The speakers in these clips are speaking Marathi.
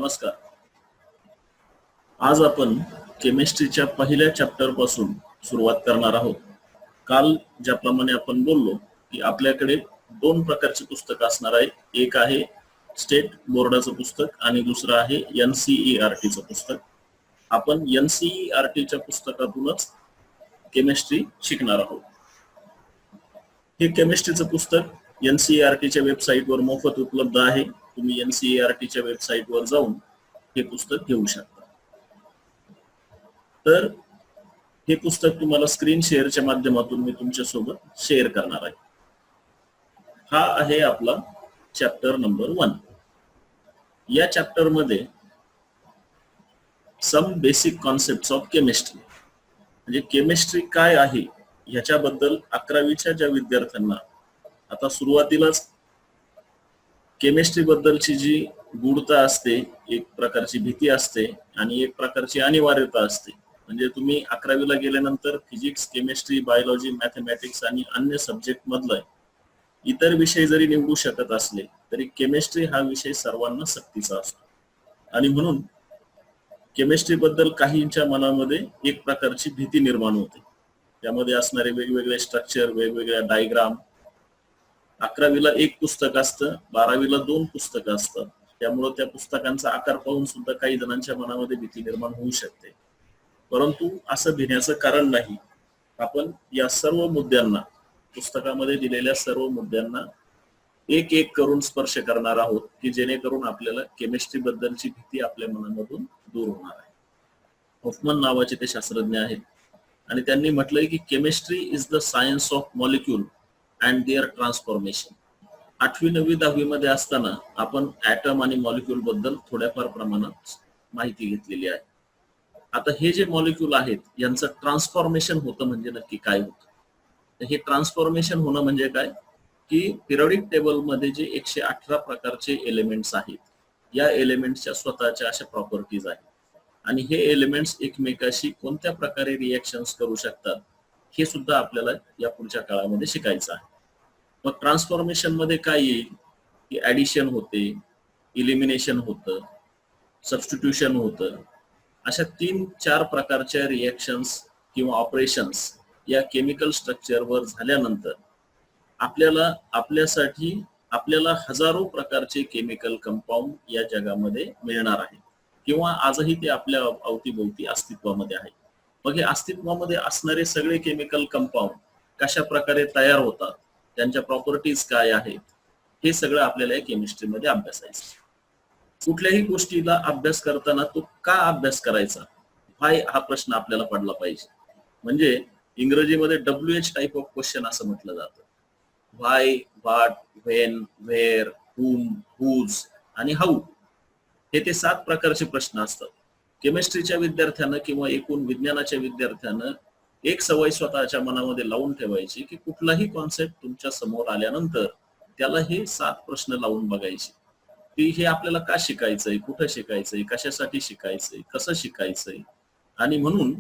नमस्कार. आज आपण केमिस्ट्रीच्या पहिल्या चॅप्टर पासून सुरुवात करणार आहोत. काल ज्याप्रमाणे आपण बोललो की आपल्याकडे दोन प्रकारचे पुस्तक असणार आहे. एक आहे स्टेट बोर्डाचं पुस्तक आणि दुसरं आहे NCERTचं पुस्तक. आपण NCERTच्या पुस्तकातूनच केमिस्ट्री शिकणार आहोत. हे केमिस्ट्रीचं पुस्तक NCERTच्या वेबसाईटवर मोफत उपलब्ध आहे. तुम्ही NCERTच्या वेबसाईटवर जाऊन हे पुस्तक घेऊ शकता. तर हे पुस्तक तुम्हाला स्क्रीन शेअरच्या माध्यमातून मी तुमच्या सोबत शेअर करणार आहे. हा आहे आपला चॅप्टर नंबर 1. या चॅप्टर मध्ये some basic concepts of chemistry, म्हणजे केमिस्ट्री काय आहे ह्याच्याबद्दल 11वीच्या ज्या विद्यार्थ्यांना आता सुरुवातीलाच केमिस्ट्री बद्दलची जी गूढता असते, एक प्रकारची भीती असते आणि एक प्रकारची अनिवार्यता असते. म्हणजे तुम्ही 11वीला गेल्यानंतर फिजिक्स, केमिस्ट्री, बायोलॉजी, मॅथमॅटिक्स आणि अन्य सब्जेक्ट मधलं इतर विषय जरी निवडू शकत असले तरी केमिस्ट्री हा विषय सर्वांना सक्तीचा असतो. आणि म्हणून केमिस्ट्री बद्दल काहींच्या मनामध्ये एक प्रकारची भीती निर्माण होते. त्यामध्ये असणारे वेगवेगळे स्ट्रक्चर, वेगवेगळ्या डायग्राम. 11वीला एक पुस्तक असतं, 12वीला 2 पुस्तकं असतात. त्यामुळे त्या पुस्तकांचा आकार पाहून सुद्धा काही जणांच्या मनामध्ये भीती निर्माण होऊ शकते. परंतु असं भिण्याचं कारण नाही. आपण या सर्व मुद्द्यांना, पुस्तकामध्ये दिलेल्या सर्व मुद्द्यांना एक एक करून स्पर्श करणार आहोत की जेणेकरून आपल्याला केमिस्ट्री बद्दलची भीती आपल्या मनामधून दूर होणार आहे. होफमन नावाचे ते शास्त्रज्ञ आहेत आणि त्यांनी म्हटलंय की chemistry is the science of molecule and their transformation. 8वी, 9वी, 10वी मध्ये असताना आपण ऍटम आणि मॉलिक्यूल बद्दल थोड्याफार प्रमाणात माहिती घेतलेली आहे. आता हे जे मॉलिक्यूल आहेत यांचं ट्रान्सफॉर्मेशन होतं म्हणजे नक्की काय होतं? तर हे ट्रान्सफॉर्मेशन होणं म्हणजे काय की पिरियडिक टेबल मध्ये जे 118 प्रकारचे एलिमेंट्स आहेत, या एलिमेंट्सच्या स्वतःच्या अशा प्रॉपर्टीज आहेत आणि हे एलिमेंट्स एकमेकाशी कोणत्या प्रकारे रिएक्शन्स करू शकतात हे सुद्धा आपल्याला या पुढच्या काळामध्ये शिकायचं आहे. मग ट्रान्सफॉर्मेशन मध्ये काय येईल की ऍडिशन होते, इलिमिनेशन होतं, सबस्टिट्यूशन होतं. अशा 3-4 प्रकारच्या रिएक्शन्स किंवा ऑपरेशन्स या केमिकल स्ट्रक्चरवर झाल्यानंतर आपल्याला हजारो प्रकारचे केमिकल कंपाऊंड या जगामध्ये मिळणार आहे किंवा आजही ते आपल्या अवतीभोवती अस्तित्वामध्ये आहे. मग हे अस्तित्वामध्ये असणारे सगळे केमिकल कंपाऊंड कशा प्रकारे तयार होतात, त्यांच्या प्रॉपर्टीज काय आहेत, हे सगळं आपल्याला या केमिस्ट्रीमध्ये अभ्यासायचं. कुठल्याही गोष्टीला अभ्यास करताना तो का अभ्यास करायचा हा प्रश्न आपल्याला पडला पाहिजे. म्हणजे इंग्रजीमध्ये WH टाइप ऑफ क्वेश्चन असं म्हटलं जातं. Why, what, when, where, whom, whose आणि हाऊ, हे ते 7 प्रकारचे प्रश्न असतात. केमिस्ट्रीच्या विद्यार्थ्यानं किंवा एकूण विज्ञानाच्या विद्यार्थ्यानं एक सवय स्वतःच्या मनामध्ये लावून ठेवायची की कुठलाही कॉन्सेप्ट तुमच्या समोर आल्यानंतर त्याला हे 7 प्रश्न लावून बघायचे की हे आपल्याला का शिकायचंय, कुठं शिकायचंय, कशासाठी शिकायचंय, कसं शिकायचंय. आणि म्हणून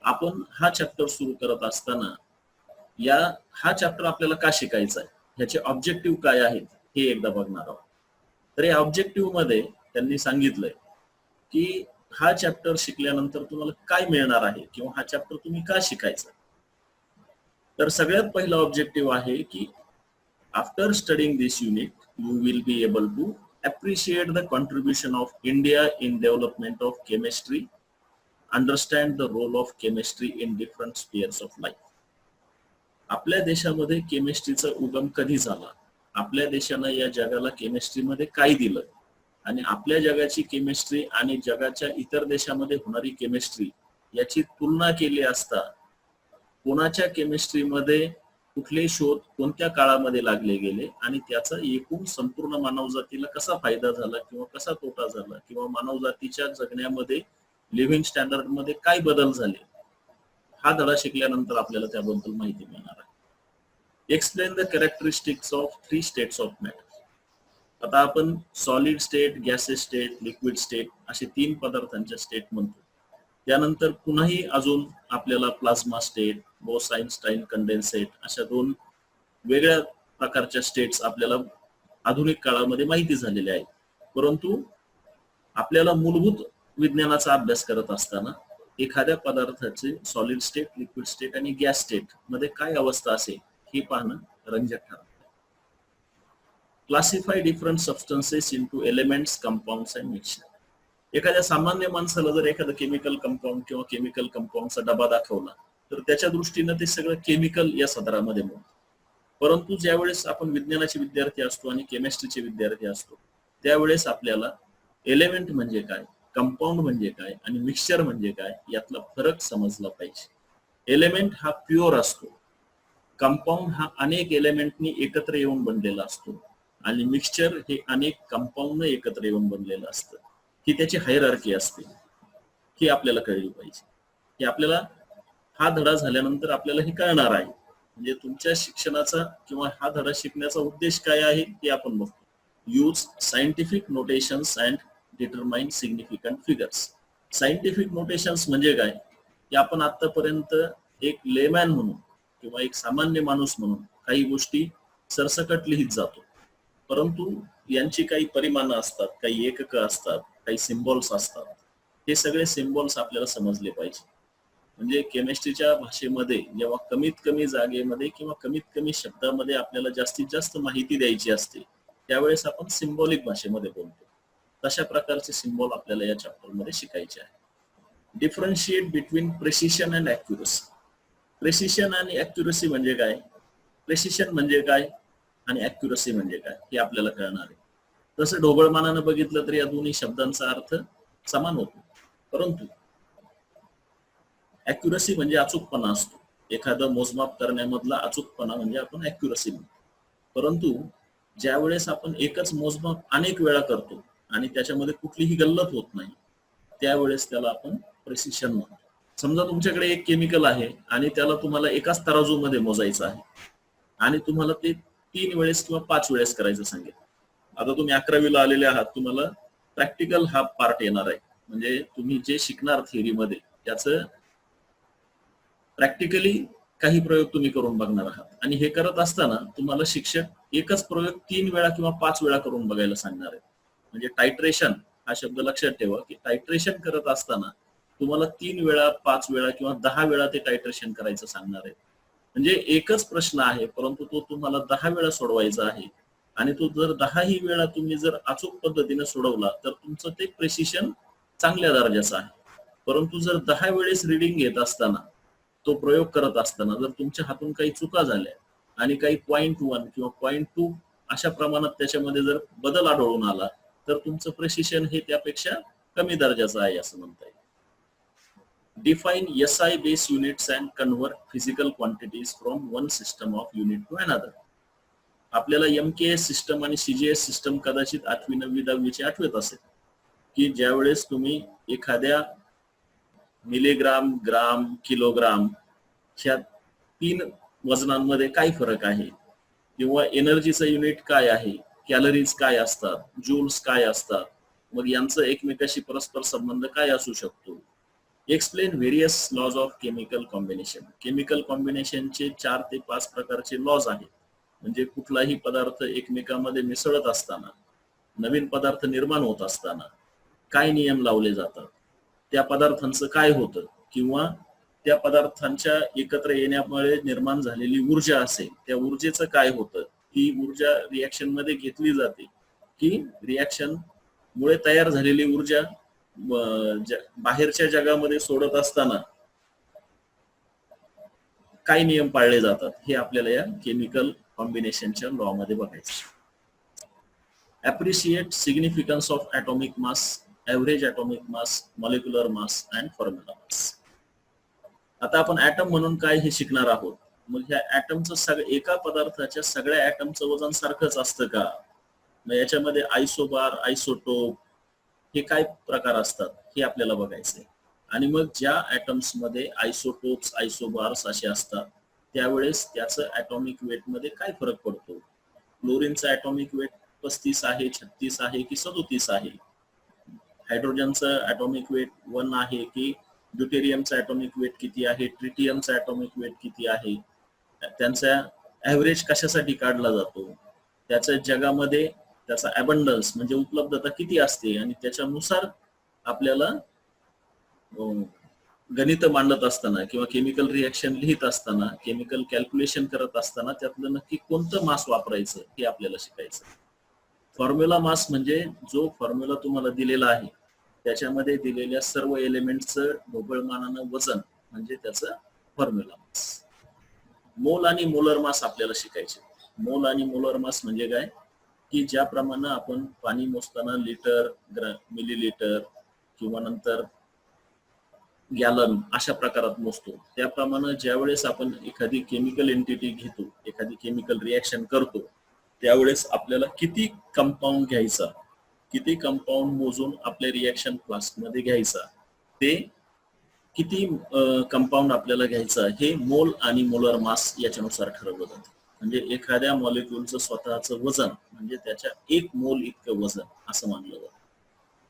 आपण हा चॅप्टर सुरू करत असताना हा चॅप्टर आपल्याला का शिकायचा आहे, ह्याचे ऑब्जेक्टिव्ह काय आहेत हे एकदा बघणार आहोत. तर या ऑब्जेक्टिव्ह मध्ये त्यांनी सांगितलंय की हा चॅप्टर शिकल्यानंतर तुम्हाला काय मिळणार आहे किंवा हा चॅप्टर तुम्ही का शिकायचा. तर सगळ्यात पहिला ऑब्जेक्टिव्ह आहे की after studying this unit you will be able to appreciate the contribution of India in development of chemistry, understand the role of chemistry in different spheres of life. आपल्या देशामध्ये केमिस्ट्रीचा उगम कधी झाला, आपल्या देशानं या जगाला केमिस्ट्रीमध्ये काय दिलं आणि आपल्या जगाची केमिस्ट्री आणि जगाच्या इतर देशामध्ये होणारी केमिस्ट्री याची तुलना केली असता कोणाच्या केमिस्ट्रीमध्ये कुठले शोध कोणत्या काळामध्ये लागले गेले आणि त्याचा एकूण संपूर्ण मानवजातीला कसा फायदा झाला किंवा कसा तोटा झाला किंवा मानवजातीच्या जगण्यामध्ये लिव्हिंग स्टँडर्ड मध्ये काय बदल झाले, हा धडा शिकल्यानंतर आपल्याला त्याबद्दल माहिती मिळणार आहे. Explain the characteristics of 3 states of matter. आता आपण solid state, gases state, liquid state असे 3 पदार्थांच्या स्टेट म्हणतो. त्यानंतर पुन्हाही अजून आपल्याला प्लाझ्मा स्टेट, बोस-आइन्स्टाईन कंडेन्सेट अशा 2 वेगळ्या प्रकारच्या स्टेट्स आपल्याला आधुनिक काळामध्ये माहिती झालेल्या आहेत. परंतु आपल्याला मूलभूत विज्ञानाचा अभ्यास करत असताना एखाद्या पदार्थाचे सॉलिड स्टेट, लिक्विड स्टेट आणि गॅस स्टेट मध्ये काय अवस्था असेल हे पाहणं रंजक ठरतं. Classify different substances into elements, compounds and mixture. एखाद्या सामान्य माणसाला जर एखादा केमिकल कंपाऊंड किंवा केमिकल कंपाऊंडचा डबा दाखवला तर त्याच्या दृष्टीनं ते सगळं केमिकल या सदरामध्ये मोडतं. परंतु ज्यावेळेस आपण विज्ञानाचे विद्यार्थी असतो आणि केमिस्ट्रीचे विद्यार्थी असतो त्यावेळेस आपल्याला एलिमेंट म्हणजे काय, कंपाऊंड म्हणजे काय आणि मिक्सचर म्हणजे काय यातला फरक समजला पाहिजे. एलिमेंट हा प्युअर असतो, कंपाऊंड हा अनेक एलिमेंटनी एकत्र येऊन बनलेला असतो आणि मिक्सचर हे अनेक कंपाऊंड एकत्र येऊन बनलेलं असतं. ही त्याची हायरार्की असते, ही आपल्याला कळली पाहिजे. की आपल्याला हा धडा झाल्यानंतर आपल्याला हे कळणार आहे. म्हणजे तुमच्या शिक्षणाचा किंवा हा धडा शिकण्याचा उद्देश काय आहे ते आपण बघतो. Use scientific notations and determine significant figures. Scientific notations म्हणजे काय की आपण आतापर्यंत एक लेमॅन म्हणून किंवा एक सामान्य माणूस म्हणून काही गोष्टी सरसकट लिहित जातो, परंतु यांची काही परिमाणं असतात, काही एककं असतात, काही सिम्बॉल्स असतात. हे सगळे सिम्बॉल्स आपल्याला समजले पाहिजे. म्हणजे केमिस्ट्रीच्या भाषेमध्ये जेव्हा कमीत कमी जागेमध्ये किंवा कमीत कमी शब्दामध्ये आपल्याला जास्तीत जास्त माहिती द्यायची असते त्यावेळेस आपण सिम्बॉलिक भाषेमध्ये बोलतो. तशा प्रकारचे सिम्बॉल आपल्याला या चॅप्टरमध्ये शिकायचे आहे. Differentiate between precision and accuracy. Precision आणि ॲक्युरसी म्हणजे काय, प्रेसिशन म्हणजे काय आणि ॲक्युरसी म्हणजे काय हे आपल्याला कळणार आहे. तसं ढोबळमानानं बघितलं तर या दोन्ही शब्दांचा अर्थ समान होतो, परंतु ॲक्युरसी म्हणजे अचूकपणा असतो. एखादं मोजमाप करण्यामधला अचूकपणा म्हणजे आपण ॲक्युरसी म्हणतो. परंतु ज्या वेळेस आपण एकच मोजमाप अनेक वेळा करतो आणि त्याच्यामध्ये कुठलीही गल्लत होत नाही त्यावेळेस त्याला आपण प्रेसिशन म्हणतो. समजा तुमच्याकडे एक केमिकल आहे आणि त्याला तुम्हाला एकाच तराजूमध्ये मोजायचं आहे आणि तुम्हाला ते 3 वेळेस किंवा 5 वेळेस करायचं सांगेल. आता तुम्ही 11वीला आलेले आहात, तुम्हाला प्रॅक्टिकल हा पार्ट येणार आहे. म्हणजे तुम्ही जे शिकणार थिअरीमध्ये त्याचं प्रॅक्टिकली काही प्रयोग तुम्ही करून बघणार आहात आणि हे करत असताना तुम्हाला शिक्षक एकच प्रयोग 3 वेळा किंवा 5 वेळा करून बघायला सांगणार आहे. म्हणजे टायट्रेशन हा शब्द लक्षात ठेवा की टायट्रेशन करत असताना तुम्हाला 3 वेळा, 5 वेळा किंवा 10 वेळा ते टायट्रेशन करायचं सांगणार आहे. म्हणजे एकच प्रश्न आहे परंतु तो तुम्हाला 10 वेळा सोडवायचा आहे आणि तो जर 10ही वेळा तुम्ही जर अचूक पद्धतीने सोडवला तर तुमचं ते प्रेसिशन चांगल्या दर्जाचं आहे. परंतु जर 10 वेळेस रिडिंग घेत असताना तो प्रयोग करत असताना जर तुमच्या हातून काही चुका झाल्या आणि काही 0.1 किंवा 0.2 अशा प्रमाणात त्याच्यामध्ये जर बदल आढळून आला तर तुमचं प्रेसिशन हे त्यापेक्षा कमी दर्जाचं आहे असं म्हणता येईल. Define SI based units and convert physical quantities from one system of unit to another. आपल्याला MKS सिस्टम आणि CGS सिस्टम कदाचित 8वी 9वी 10वीची आठवत असेल की ज्यावेळेस तुम्ही एखाद्या मिलीग्राम, ग्राम, किलोग्राम ह्या 3 वजनांमध्ये काय फरक आहे किंवा एनर्जीचं युनिट काय आहे, कॅलरीज काय असतात, जूल्स काय असतात, मग यांचं एकमेकाशी परस्पर संबंध काय असू शकतो. Explain various laws of chemical combination. Chemical कॉम्बिनेशनचे 4 ते 5 प्रकारचे लॉज आहेत. म्हणजे कुठलाही पदार्थ एकमेकांमध्ये मिसळत असताना, नवीन पदार्थ निर्माण होत असताना काय नियम लावले जातात, त्या पदार्थांचं काय होतं किंवा त्या पदार्थांच्या एकत्र येण्यामुळे निर्माण झालेली ऊर्जा असेल त्या ऊर्जेचं काय होतं. ही ऊर्जा रिॲक्शन मध्ये घेतली जाते की रिॲक्शन मुळे तयार झालेली ऊर्जा बाहेरच्या जगामध्ये सोडत असताना काय नियम पाळले जातात हे आपल्याला या केमिकल कॉम्बिनेशनच्या लॉ मध्ये बघायचं. Appreciate significance of atomic mass, average atomic mass, molecular mass and formula mass. आता आपण ऍटम म्हणून काय हे शिकणार आहोत. मग ह्या ऍटमचं एका पदार्थाच्या सगळ्या ऍटमचं वजन सारखंच असतं का, मग याच्यामध्ये आयसोबार, आयसोटोप हे काय प्रकार असतात हे आपल्याला बघायचंय. आणि मग ज्या ऍटम्स मध्ये आयसोटोप्स, आयसोबार्स असे असतात त्यावेळेस त्याचं ऍटॉमिक वेट मध्ये काय फरक पडतो. क्लोरीनचा ऍटॉमिक वेट 35 आहे, 36 आहे की 37 आहे. हायड्रोजनचं ऍटॉमिक वेट 1 आहे की ड्यूटेरियमचा ऍटॉमिक वेट किती आहे, ट्रिटियमचा ऍटॉमिक वेट किती आहे. त्यांचा ऍव्हरेज कशासाठी काढला जातो, त्याचं जगामध्ये त्याचा अबंडन्स म्हणजे उपलब्धता किती असते, आणि त्याच्यानुसार आपल्याला गणित मांडत असताना किंवा केमिकल रिएक्शन लिहित असताना, केमिकल कॅल्क्युलेशन करत असताना त्यातलं नक्की कोणतं मास वापरायचं हे आपल्याला शिकायचं. फॉर्म्युला मास म्हणजे जो फॉर्म्युला तुम्हाला दिलेला आहे त्याच्यामध्ये दिलेल्या सर्व एलिमेंटचं ढोबळमानानं वजन म्हणजे त्याचं फॉर्म्युला मास. मोल आणि मोलर मास आपल्याला शिकायचे. मोल आणि मोलर मास म्हणजे काय, की ज्याप्रमाणे आपण पाणी मोजताना लिटर, मिलीलिटर किंवा नंतर गॅलन अशा प्रकारात मोजतो, त्याप्रमाणे ज्यावेळेस आपण एखादी केमिकल एंटिटी घेतो, एखादी केमिकल रिएक्शन करतो, त्यावेळेस आपल्याला किती कंपाऊंड घ्यायचा, किती कंपाऊंड मोजून आपल्या रिएक्शन फ्लास्कमध्ये घ्यायचा, ते किती कंपाऊंड आपल्याला घ्यायचा हे मोल आणि मोलर मास याच्यानुसार ठरवलं जातं. म्हणजे एखाद्या मॉलिक्युलचं स्वतःचं वजन म्हणजे त्याच्या 1 मोल इतकं वजन असं मानलं जातं.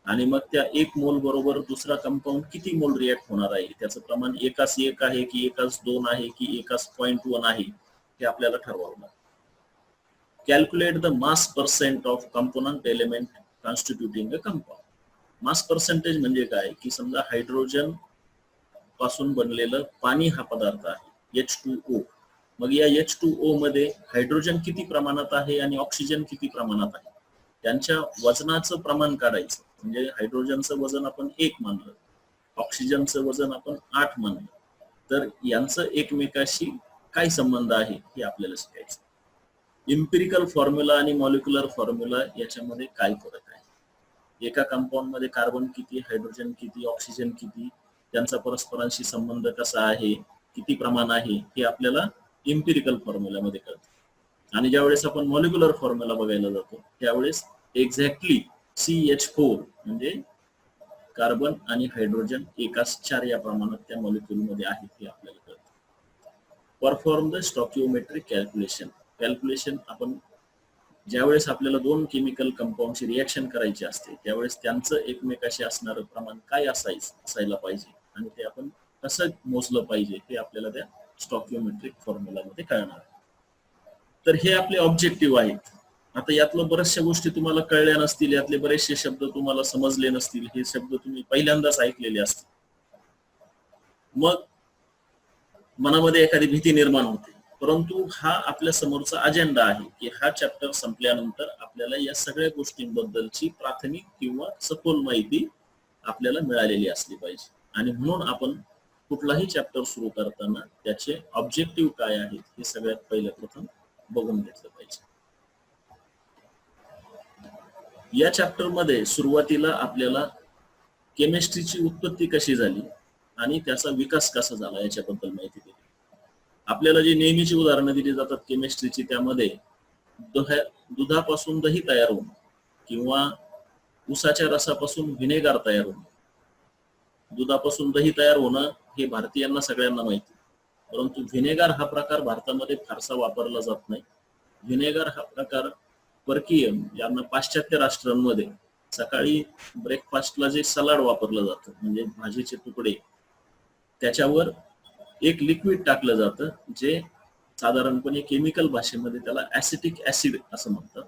आणि मग त्या 1 मोल बरोबर दुसरा कंपाऊंड किती मोल रिएक्ट होणार आहे, त्याचं प्रमाण 1:1 आहे की 1:2 आहे की 1:1 आहे हे आपल्याला ठरवावं लागतं. Calculate the mass percent of component element कॉन्स्टिट्युटिंग a compound. Mass percentage म्हणजे काय, की समजा हायड्रोजन पासून बनलेलं पाणी हा पदार्थ आहे H2O. मग या H2O मध्ये हायड्रोजन किती प्रमाणात आहे आणि ऑक्सिजन किती प्रमाणात आहे, त्यांच्या वजनाचं प्रमाण काढायचं. म्हणजे हायड्रोजनचं वजन आपण 1 मानलं, ऑक्सिजनचं वजन आपण 8 मानलं, तर यांचं एकमेकाशी काय संबंध आहे हे आपल्याला शिकायचं. इम्पिरिकल फॉर्म्युला आणि मॉलिक्युलर फॉर्म्युला याच्यामध्ये काय फरक आहे, एका कंपाऊंड मध्ये कार्बन किती, हायड्रोजन किती, ऑक्सिजन किती, त्यांचा परस्परांशी संबंध कसा आहे, किती प्रमाण आहे हे आपल्याला इम्पिरिकल फॉर्म्युलामध्ये कळतं. आणि ज्यावेळेस आपण मॉलिक्युलर फॉर्म्युला बघायला जातो त्यावेळेस एक्झॅक्टली CH4 म्हणजे कार्बन आणि हायड्रोजन एकाच 4 या प्रमाणात त्या मॉलिक्युल मध्ये आहेत हे आपल्याला कळतं. Perform the stoichiometric calculation. Calculation आपण ज्यावेळेस आपल्याला 2 केमिकल कंपाऊंडची रिएक्शन करायची असते त्यावेळेस त्यांचं एकमेकाशी असणारं प्रमाण काय असायला पाहिजे आणि ते आपण कसं मोजलं पाहिजे हे आपल्याला त्या स्टॉकिओमेट्रिक फॉर्म्युलामध्ये कळणार आहे. तर हे आपले ऑब्जेक्टिव्ह आहेत. आता यातलं बऱ्याचशा गोष्टी तुम्हाला कळल्या नसतील, यातले बरेचसे शब्द तुम्हाला समजले नसतील, हे शब्द तुम्ही पहिल्यांदाच ऐकलेले असतील. मग मनामध्ये एखादी भीती निर्माण होते, परंतु हा आपल्या समोरचा अजेंडा आहे की हा चॅप्टर संपल्यानंतर आपल्याला या सगळ्या गोष्टींबद्दलची प्राथमिक किंवा सखोल माहिती आपल्याला मिळालेली असली पाहिजे. आणि म्हणून आपण कुठलाही चॅप्टर सुरू करताना त्याचे ऑब्जेक्टिव्ह काय आहेत हे सगळ्यात पहिले प्रथम बघून घेतलं पाहिजे. या चॅप्टर मध्ये सुरुवातीला आपल्याला केमिस्ट्रीची उत्पत्ती कशी झाली आणि त्याचा विकास कसा झाला याच्याबद्दल माहिती दिली. आपल्याला जी नेहमीची उदाहरणं दिली जातात केमिस्ट्रीची, त्यामध्ये दुधापासून दही तयार होणं किंवा उसाच्या रसापासून व्हिनेगार तयार होणं. दुधापासून दही तयार होणं हे भारतीयांना सगळ्यांना माहिती, परंतु व्हिनेगार हा प्रकार भारतामध्ये फारसा वापरला जात नाही. व्हिनेगार हा प्रकार परकीय यांना पाश्चात्य राष्ट्रांमध्ये सकाळी ब्रेकफास्टला जे सलाड वापरलं जातं म्हणजे भाजीचे तुकडे, त्याच्यावर एक लिक्विड टाकलं जातं जे साधारणपणे केमिकल भाषेमध्ये त्याला ऍसिटिक ऍसिड असं म्हणतात.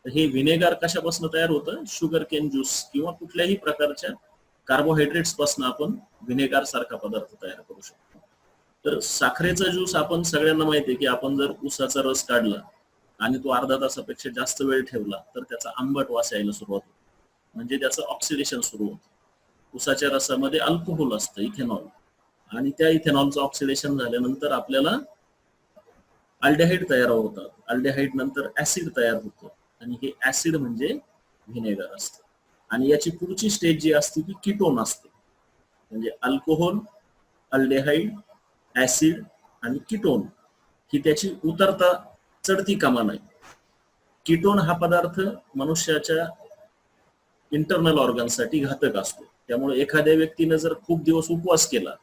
तर हे व्हिनेगार कशापासून तयार होतं, शुगर केन ज्यूस किंवा कुठल्याही प्रकारच्या कार्बोहायड्रेट्स पासून आपण व्हिनेगार सारखा पदार्थ तयार करू शकतो. तर साखरेचा ज्यूस आपण सगळ्यांना माहिती आहे की आपण जर उसाचा रस काढला आणि तो अर्धा तासापेक्षा जास्त वेळ ठेवला तर त्याचा आंबट वास यायला सुरुवात होते, म्हणजे त्याचं ऑक्सिडेशन सुरू होतं. उसाच्या रसामध्ये अल्कोहोल असतं, इथेनॉल, आणि त्या इथेनॉलचं ऑक्सिडेशन झाल्यानंतर आपल्याला अल्डेहाइड तयार होतात. अल्डेहाइड नंतर ऍसिड तयार होतं आणि हे ऍसिड म्हणजे व्हिनेगर असतं. आणि याची पुढची स्टेज जी असते ती कीटोन असते. म्हणजे अल्कोहोल, अल्डेहाइड, ऍसिड आणि कीटोन ही त्याची उतरता चढती कमान आहे. कीटोन हा पदार्थ मनुष्याच्या इंटरनल ऑर्गनसाठी घातक असतो. त्यामुळे एखाद्या व्यक्तीने जर खूप दिवस उपवास केला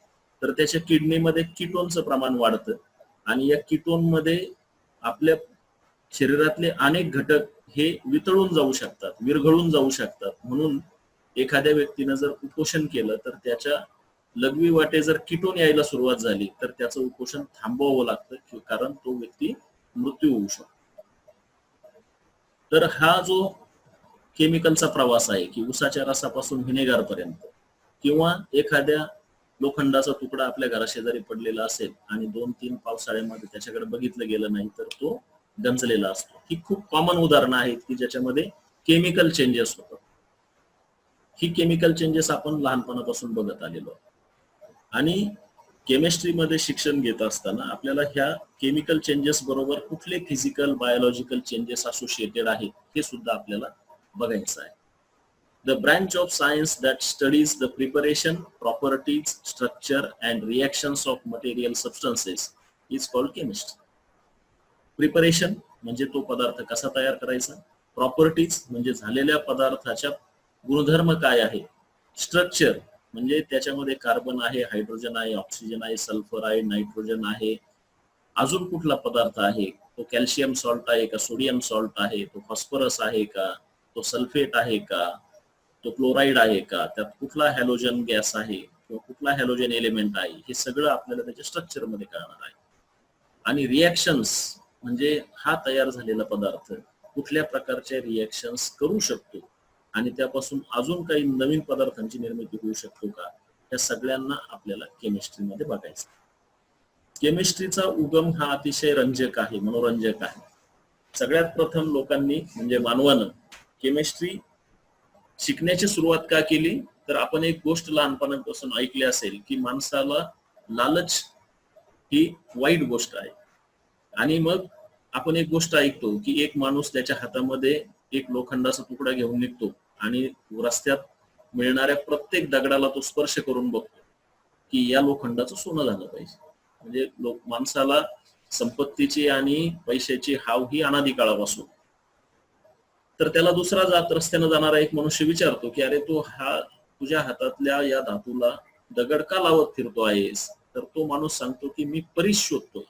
तर त्याच्या किडनीमध्ये कीटोनचं प्रमाण वाढतं आणि या कीटोन मध्ये आपल्या शरीरातले अनेक घटक हे वितळून जाऊ शकतात, विरघळून जाऊ शकतात. म्हणून एखाद्या व्यक्तीने जर उपोषण केलं तर त्याच्या लघवी वाटे जर कीटोन यायला सुरुवात झाली तर त्याचं उपोषण थांबवावं लागतं, कारण तो व्यक्ती मृत्यू होऊ शकतो. तर हा जो केमिकलचा प्रवास आहे की उसाच्या रसापासून व्हिनेगार पर्यंत, किंवा एखाद्या लोखंडाचा तुकडा आपल्या घराशेजारी पडलेला असेल आणि 2-3 पावसाळ्यामध्ये त्याच्याकडे बघितलं गेलं नाही तर तो गंजलेला असतो. ही खूप कॉमन उदाहरणं आहेत की ज्याच्यामध्ये केमिकल चेंजेस होतात. ही केमिकल चेंजेस आपण लहानपणापासून बघत आलेलो आहोत. आणि केमिस्ट्रीमध्ये शिक्षण घेत असताना आपल्याला ह्या केमिकल चेंजेस बरोबर कुठले फिजिकल बायोलॉजिकल चेंजेस असोसिएटेड आहेत हे सुद्धा आपल्याला बघायचं आहे. The branch of science that studies the preparation, properties, structure and reactions of material substances is called chemistry. Preparation म्हणजे तो पदार्थ कसा तयार करायचा, प्रॉपर्टीज म्हणजे झालेल्या पदार्थाच्या गुणधर्म काय आहे, स्ट्रक्चर म्हणजे त्याच्यामध्ये कार्बन आहे, हायड्रोजन आहे, ऑक्सिजन आहे, सल्फर आहे, नायट्रोजन आहे, अजून कुठला पदार्थ आहे, तो कॅल्शियम सॉल्ट आहे का, सोडियम सॉल्ट आहे, तो फॉस्फरस आहे का, तो सल्फेट आहे का, तो क्लोराईड आहे का, त्यात कुठला हॅलोजन गॅस आहे किंवा कुठला हॅलोजन एलिमेंट आहे, हे सगळं आपल्याला त्याच्या स्ट्रक्चर मध्ये कळणार आहे. आणि रिॲक्शन्स म्हणजे हा तयार झालेला पदार्थ कुठल्या प्रकारच्या रिॲक्शन्स करू शकतो आणि त्यापासून अजून काही नवीन पदार्थांची निर्मिती होऊ शकतो का, या सगळ्यांना आपल्याला केमिस्ट्रीमध्ये बघायचं. केमिस्ट्रीचा उगम हा अतिशय रंजक आहे, मनोरंजक आहे. सगळ्यात प्रथम लोकांनी म्हणजे मानवानं केमिस्ट्री शिकण्याची सुरुवात का केली, तर आपण एक गोष्ट लहानपणापासून ऐकली असेल की माणसाला लालच ही वाईट गोष्ट आहे. आणि मग आपण एक गोष्ट ऐकतो की एक माणूस त्याच्या हातामध्ये एक लोखंडाचा तुकडा घेऊन निघतो आणि रस्त्यात मिळणाऱ्या प्रत्येक दगडाला तो स्पर्श करून बघतो की या लोखंडाचं सोनं झालं पाहिजे. म्हणजे माणसाला संपत्तीची आणि पैशाची हाव ही अनादी काळापासून. तर त्याला दुसरा रस्त्यानं जाणारा एक मनुष्य विचारतो की अरे तो हा तुझ्या हातातल्या या धातूला दगड का लावत फिरतो आहेस, तर तो माणूस सांगतो की मी परीस शोधतोय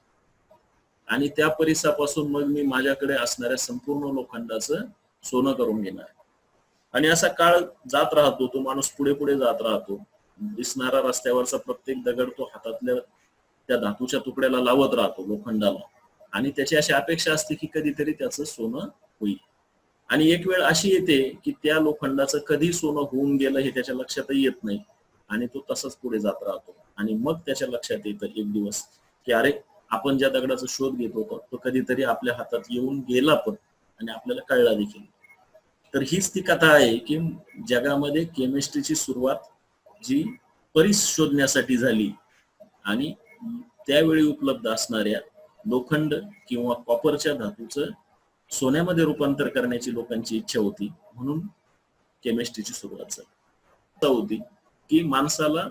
आणि त्या परिसापासून मग मी माझ्याकडे असणाऱ्या संपूर्ण लोखंडाचं सोनं करून घेणार. आणि असा काळ जात राहतो, तो माणूस पुढे पुढे जात राहतो, दिसणारा रस्त्यावरचा प्रत्येक दगड तो हातातल्या त्या धातूच्या तुकड्याला लावत राहतो, लोखंडाला, आणि त्याची अशी अपेक्षा असते की कधीतरी त्याचं सोनं होईल. आणि एक वेळ अशी येते की त्या लोखंडाचं कधी सोनं होऊन गेलं हे त्याच्या लक्षातही येत नाही आणि तो तसंच पुढे जात राहतो. आणि मग त्याच्या लक्षात येतं एक दिवस की अरे आपण ज्या दगडाचा शोध घेत होतो तो कधीतरी आपल्या हातात येऊन गेला पण आणि आपल्याला कळला देखील. तर हीच ती कथा आहे की जगामध्ये केमिस्ट्रीची सुरुवात जी परीस शोधण्यासाठी झाली आणि त्यावेळी उपलब्ध असणाऱ्या लोखंड किंवा कॉपरच्या धातूचं सोन्यामध्ये रूपांतर करण्याची लोकांची इच्छा होती, म्हणून केमिस्ट्रीची सुरुवात झाली. होती की माणसाला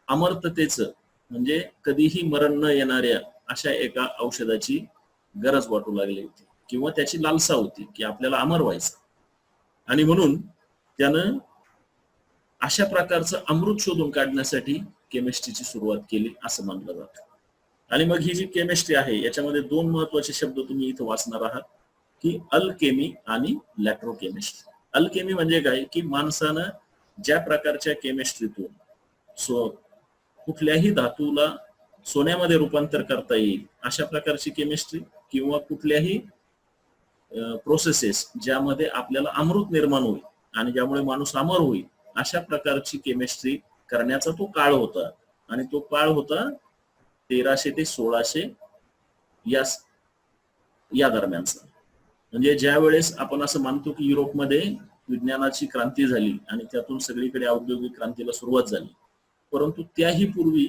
अमर्त्यतेचं म्हणजे कधीही मरण न येणाऱ्या अशा एका औषधाची गरज वाटू लागली होती किंवा त्याची लालसा होती की आपल्याला अमर व्हायचं. आणि म्हणून त्यानं अशा प्रकारचं अमृत शोधून काढण्यासाठी केमिस्ट्रीची सुरुवात केली असं मानलं जातं. आणि मग ही जी केमिस्ट्री आहे याच्यामध्ये दोन महत्वाचे शब्द तुम्ही इथं वाचणार आहात की अल्केमी आणि लॅट्रोकेमिस्ट्री. अल्केमी म्हणजे काय की माणसानं ज्या प्रकारच्या केमिस्ट्रीतून कुठल्याही धातूला सोन्यामध्ये रूपांतर करता येईल अशा प्रकारची केमिस्ट्री, किंवा कुठल्याही प्रोसेसेस ज्यामध्ये आपल्याला अमृत निर्माण होईल आणि ज्यामुळे माणूस अमर होईल अशा प्रकारची केमिस्ट्री करण्याचा तो काळ होता. आणि तो काळ होता 1300 ते 1600 या दरम्यानचा. म्हणजे ज्या वेळेस आपण असं मानतो की युरोपमध्ये विज्ञानाची क्रांती झाली आणि त्यातून सगळीकडे औद्योगिक क्रांतीला सुरुवात झाली, परंतु त्याही पूर्वी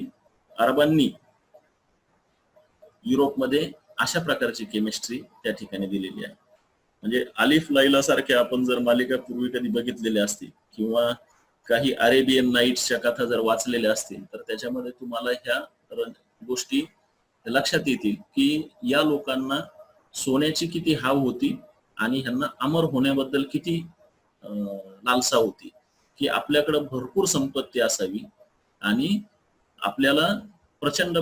अरबांनी युरोपमध्ये अशा प्रकारची केमिस्ट्री त्या ठिकाणी दिलेली आहे. म्हणजे अलिफ लैला सारख्या आपण जर मालिका पूर्वी कधी बघितलेल्या असतील किंवा काही अरेबियन नाईट्सच्या कथा जर वाचलेल्या असतील तर त्याच्यामध्ये तुम्हाला ह्या गोष्टी लक्षात येतील की या लोकांना सोन्याची किती हाव होती आणि ह्यांना अमर होण्याबद्दल किती लालसा होती की आपल्याकडे भरपूर संपत्ती असावी आणि आपल्याला प्रचंड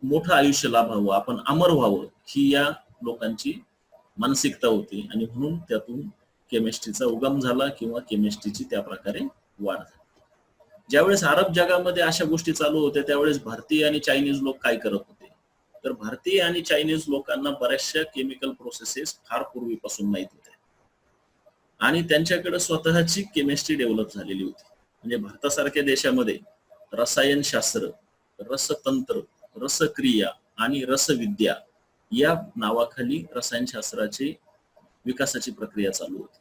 मोठं आयुष्य लाभावं, आपण अमर व्हावं, ही या लोकांची मानसिकता होती. आणि म्हणून त्यातून केमिस्ट्रीचा उगम झाला किंवा केमिस्ट्रीची त्या प्रकारे वाढ झाली. ज्यावेळेस अरब जगामध्ये अशा गोष्टी चालू होत्या त्यावेळेस भारतीय आणि चायनीज लोक काय करत होते, तर भारतीय आणि चायनीज लोकांना बऱ्याचशा केमिकल प्रोसेसेस फार पूर्वीपासून माहित होत्या आणि त्यांच्याकडे स्वतःची केमिस्ट्री डेव्हलप झालेली होती. म्हणजे भारतासारख्या देशामध्ये रसायनशास्त्र, रसतंत्र, रसक्रिया आणि रसविद्या या नावाखाली रसायनशास्त्राची विकासाची प्रक्रिया चालू होती.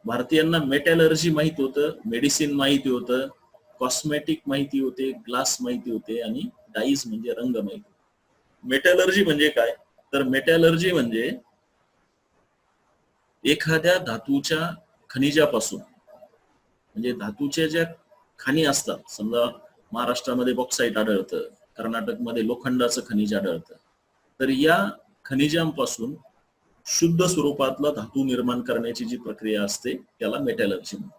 भारतीयांना मेटॅलर्जी माहिती होतं, मेडिसिन माहिती होतं, कॉस्मेटिक माहिती होते, ग्लास माहिती होते आणि डाईज म्हणजे रंग माहिती. मेटॅलर्जी म्हणजे काय? तर मेटॅलर्जी म्हणजे एखाद्या धातूच्या खनिजापासून, म्हणजे धातूच्या ज्या खाणी असतात, समजा महाराष्ट्रामध्ये बॉक्साईट आढळतं, कर्नाटकमध्ये लोखंडाचं खनिज आढळतं, तर या खनिजांपासून शुद्ध स्वरूपातला धातू निर्माण करण्याची जी प्रक्रिया असते त्याला मेटॅलर्जी म्हणतो.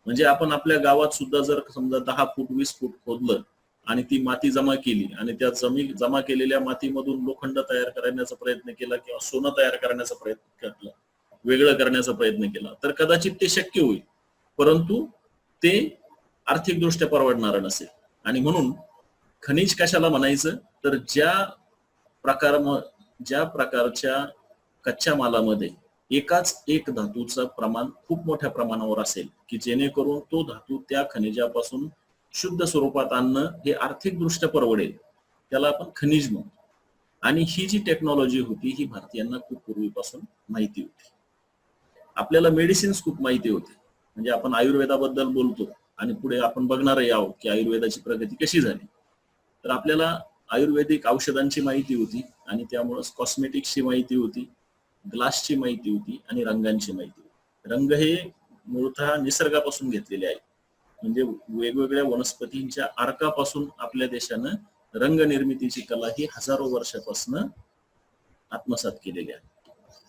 म्हणजे आपण आपल्या गावात सुद्धा जर समजा 10 फूट 20 फूट खोदलं आणि ती माती जमा केली आणि त्या जमा केलेल्या मातीमधून लोखंड तयार करण्याचा प्रयत्न केला किंवा सोनं तयार करण्याचा प्रयत्न केला, वेगळं करण्याचा प्रयत्न केला, तर कदाचित ते शक्य होईल, परंतु ते आर्थिकदृष्ट्या परवडणारं नसेल. आणि म्हणून खनिज कशाला म्हणायचं? तर ज्या प्रकारच्या कच्च्या मालामध्ये एकाच एक धातूचं प्रमाण खूप मोठ्या प्रमाणावर असेल की जेणेकरून तो धातू त्या खनिजापासून शुद्ध स्वरूपात आणणं हे आर्थिकदृष्ट्या परवडेल, त्याला आपण खनिज म्हणतो. आणि ही जी टेक्नॉलॉजी होती ही भारतीयांना खूप पूर्वीपासून माहिती होती. आपल्याला मेडिसिन्स खूप माहिती होते. म्हणजे आपण आयुर्वेदाबद्दल बोलतो आणि पुढे आपण बघणारही आहोत की आयुर्वेदाची प्रगती कशी झाली. तर आपल्याला आयुर्वेदिक औषधांची माहिती होती आणि त्यामुळेच कॉस्मेटिक्सची माहिती होती, ग्लासची माहिती होती आणि रंगांची माहिती होती. रंग हे मूळतः निसर्गापासून घेतलेले आहेत. म्हणजे वेगवेगळ्या वनस्पतींच्या अर्कापासून आपल्या देशानं रंग निर्मितीची कला ही हजारो वर्षापासून आत्मसात केलेली आहे.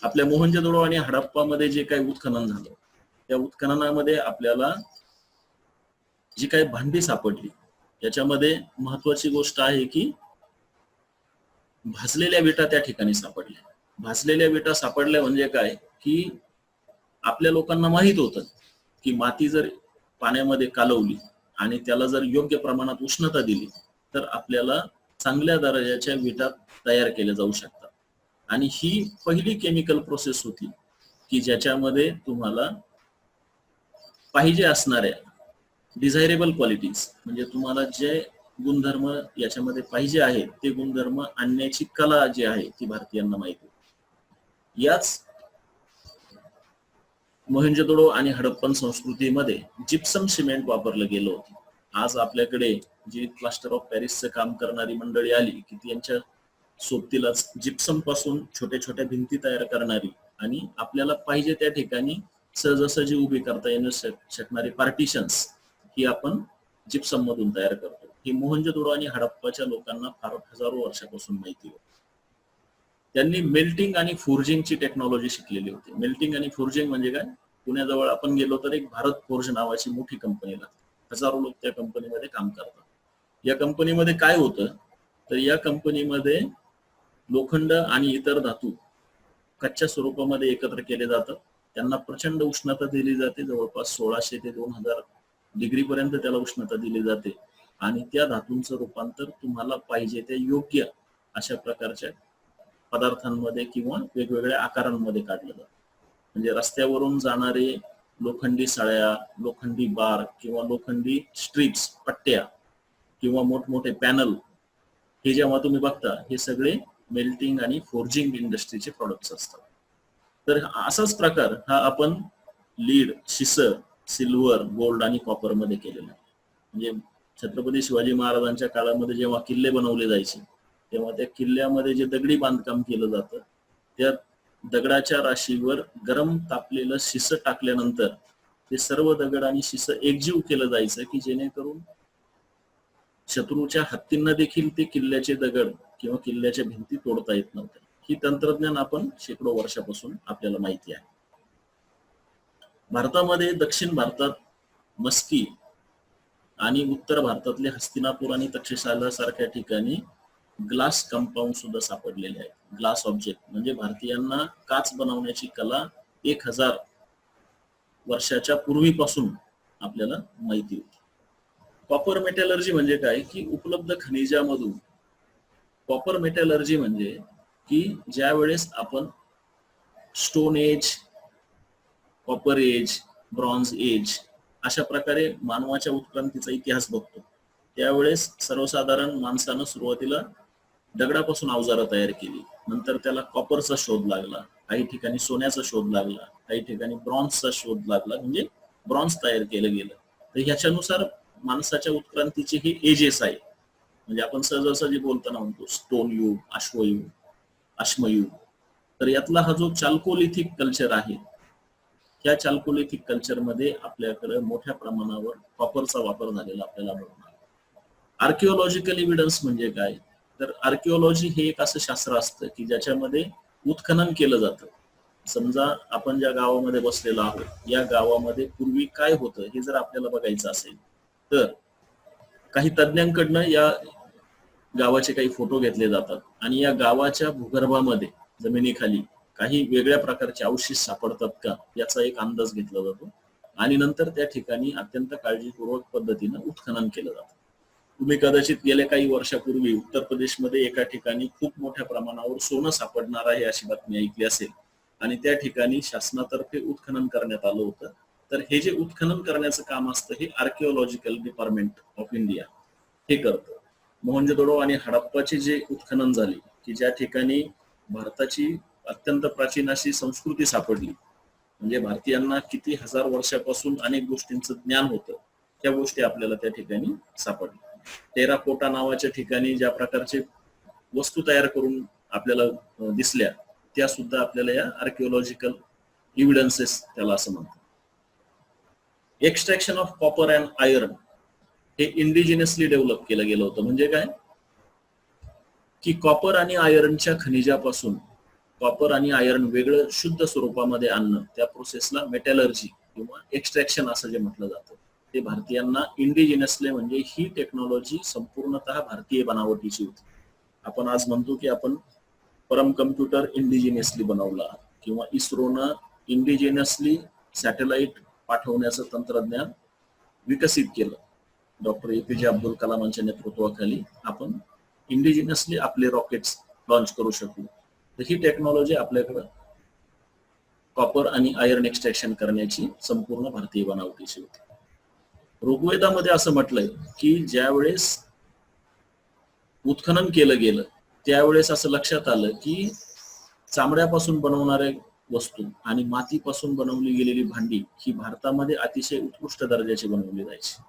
आपल्या मोहनजोदडो आणि हडप्पामध्ये जे काही उत्खनन झालं त्या उत्खननामध्ये आपल्याला जी काही भांडी सापडली याच्यामध्ये महत्वाची गोष्ट आहे की भाजलेल्या विटा त्या ठिकाणी सापडल्या. भाजलेल्या विटा सापडल्या म्हणजे काय की आपल्या लोकांना माहित होतं की माती जर पाण्यामध्ये कालवली आणि त्याला जर योग्य प्रमाणात उष्णता दिली तर आपल्याला चांगल्या दर्जाच्या विटा तयार केल्या जाऊ शकतात. आणि ही पहिली केमिकल प्रोसेस होती की ज्याच्यामध्ये तुम्हाला पाहिजे असणाऱ्या डिझायरेबल क्वालिटीज, म्हणजे तुम्हाला जे गुणधर्म याच्यामध्ये पाहिजे आहेत ते गुणधर्म आणण्याची कला जी आहे ती भारतीयांना माहिती होती. याच मोहनजोदडो आणि हडप्पन संस्कृतीमध्ये जिप्सम सिमेंट वापरलं गेलं होतं. आज आपल्याकडे जी प्लास्टर ऑफ पॅरिसचं काम करणारी मंडळी आली की त्यांच्या सोबतीलाच जिप्सम पासून छोट्या छोट्या भिंती तयार करणारी आणि आपल्याला पाहिजे त्या ठिकाणी सहजासहजी उभी करता येणं शकणारी पार्टिशन्स ही आपण जिप्सम मधून तयार करतो. ही मोहनजोदडो आणि हडप्पाच्या लोकांना फार हजारो वर्षापासून माहिती होती. त्यांनी मेल्टिंग आणि फोर्जिंगची टेक्नॉलॉजी शिकलेली होती. मेल्टिंग आणि फोर्जिंग म्हणजे काय? पुण्याजवळ आपण गेलो तर एक भारत फोर्ज नावाची मोठी कंपनी लागते. हजारो लोक त्या कंपनीमध्ये काम करतात. या कंपनीमध्ये काय होतं तर या कंपनीमध्ये लोखंड आणि इतर धातू कच्च्या स्वरूपामध्ये एकत्र केले जातात. त्यांना प्रचंड उष्णता दिली जाते, जवळपास 1600 ते 2000 डिग्री पर्यंत त्याला उष्णता दिली जाते आणि त्या धातूंचं रूपांतर तुम्हाला पाहिजे त्या योग्य अशा प्रकारच्या पदार्थांमध्ये किंवा वेगवेगळ्या आकारांमध्ये काढलं जातं. म्हणजे रस्त्यावरून जाणारे लोखंडी सळ्या, लोखंडी बार किंवा लोखंडी स्ट्रिप्स, पट्ट्या किंवा मोठमोठे पॅनल हे जेव्हा तुम्ही बघता हे सगळे मेल्टिंग आणि फोर्जिंग इंडस्ट्रीचे प्रोडक्ट्स असतात. तर असाच प्रकार हा आपण लीड, शिसर, सिल्वर, गोल्ड आणि कॉपर मध्ये केलेला आहे. म्हणजे छत्रपती शिवाजी महाराजांच्या काळामध्ये जेव्हा किल्ले बनवले जायचे तेव्हा त्या किल्ल्यामध्ये जे दगडी बांधकाम केलं जातं त्या दगडाच्या राशीवर गरम तापलेलं शिसं टाकल्यानंतर ते सर्व दगड आणि शिसं एकजीव केलं जायचं की जेणेकरून शत्रूच्या हत्तींना देखील ते किल्ल्याचे दगड किंवा किल्ल्याच्या भिंती तोडता येत नव्हत्या. ही तंत्रज्ञान आपण शेकडो वर्षापासून आपल्याला माहिती आहे. भारतामध्ये दक्षिण भारतात मस्की आणि उत्तर भारतातले हस्तिनापूर आणि तक्षशिला सारख्या ठिकाणी ग्लास कंपाऊंड सुद्धा सापडलेले आहेत. ग्लास ऑब्जेक्ट म्हणजे भारतीयांना काच बनवण्याची कला 1000 वर्षाच्या पूर्वीपासून आपल्याला माहिती होती. कॉपर मेटॅलर्जी म्हणजे काय की उपलब्ध खनिजामधून कॉपर मेटॅलर्जी म्हणजे की ज्या वेळेस आपण stone age, copper age, bronze age अशा प्रकारे मानवाच्या उत्क्रांतीचा इतिहास बघतो. त्यावेळेस सर्वसाधारण माणसानं सुरुवातीला दगडापासून अवजारं तयार केली, नंतर त्याला कॉपरचा शोध लागला, काही ठिकाणी सोन्याचा शोध लागला, काही ठिकाणी ब्रॉन्झचा शोध लागला, म्हणजे ब्रॉन्झ तयार केलं गेलं. तर ह्याच्यानुसार माणसाच्या उत्क्रांतीचे हे एजेस आहे. म्हणजे आपण सहजासहजी बोलताना म्हणतो स्टोन युग, अश्वयुग, अश्मयुग. तर यातला हा जो चाल्कोलिथिक कल्चर आहे, त्या चाल्कोलिथिक कल्चरमध्ये आपल्याकडे मोठ्या प्रमाणावर कॉपरचा वापर झालेला आपल्याला मिळणार. आर्किओलॉजिकल एव्हिडन्स म्हणजे काय, तर आर्किओलॉजी हे एक असं शास्त्र असतं की ज्याच्यामध्ये उत्खनन केलं जातं. समजा आपण ज्या गावामध्ये बसलेलो आहोत, या गावामध्ये पूर्वी काय होतं हे जर आपल्याला बघायचं असेल तर काही तज्ञांकडनं या गावाचे काही फोटो घेतले जातात आणि या गावाच्या भूगर्भामध्ये जमिनीखाली काही वेगळ्या प्रकारचे अवशेष सापडतात का याचा एक अंदाज घेतला जातो आणि नंतर त्या ठिकाणी अत्यंत काळजीपूर्वक पद्धतीनं उत्खनन केलं जातं. तुम्ही कदाचित गेल्या काही वर्षापूर्वी उत्तर प्रदेशमध्ये एका ठिकाणी खूप मोठ्या प्रमाणावर सोनं सापडणार आहे अशी बातमी ऐकली असेल आणि त्या ठिकाणी शासनातर्फे उत्खनन करण्यात आलं होतं. तर हे जे उत्खनन करण्याचं काम असतं हे आर्किओलॉजिकल डिपार्टमेंट ऑफ इंडिया हे करतं. मोहनजोदडो आणि हडप्पाचे जे उत्खनन झाले की ज्या ठिकाणी भारताची अत्यंत प्राचीन अशी संस्कृती सापडली, म्हणजे भारतीयांना किती हजार वर्षापासून अनेक गोष्टींचं ज्ञान होतं, त्या गोष्टी आपल्याला त्या ठिकाणी सापडल्या. टेराकोटा नावाच्या ठिकाणी ज्या प्रकारचे वस्तू तयार करून आपल्याला दिसल्या त्या सुद्धा आपल्याला या आर्किओलॉजिकल एव्हिडन्सेस त्याला असं म्हणतात. Extraction of copper and iron हे इंडिजिनसली डेव्हलप केलं गेलं होतं. म्हणजे काय की कॉपर आणि आयर्नच्या खनिजापासून कॉपर आणि आयर्न वेगळं शुद्ध स्वरूपामध्ये आणणं, त्या प्रोसेसला मेटॅलर्जी किंवा एक्स्ट्रॅक्शन असं जे म्हटलं जातं, ते भारतीयांना इंडिजिनसली, म्हणजे ही टेक्नॉलॉजी संपूर्णतः भारतीय बनावटीची होती. आपण आज म्हणतो की आपण परम कम्प्युटर इंडिजिनियसली बनवला किंवा इस्रोनं इंडिजिनियसली सॅटेलाइट पाठवण्याचं तंत्रज्ञान विकसित केलं. डॉक्टर APJ अब्दुल कलामांच्या नेतृत्वाखाली आपण इंडिजिनियसली आपले रॉकेट्स लॉन्च करू शकू. तर ही टेक्नॉलॉजी आपल्याकडं कॉपर आणि आयर्न एक्स्ट्रॅक्शन करण्याची संपूर्ण भारतीय बनावटीची होती. ऋग्वेदामध्ये असं म्हटलंय की ज्यावेळेस उत्खनन केलं गेलं त्यावेळेस असं लक्षात आलं की चामड्यापासून बनवणारे वस्तू आणि मातीपासून बनवली गेलेली भांडी ही भारतामध्ये अतिशय उत्कृष्ट दर्जाची बनवली जायची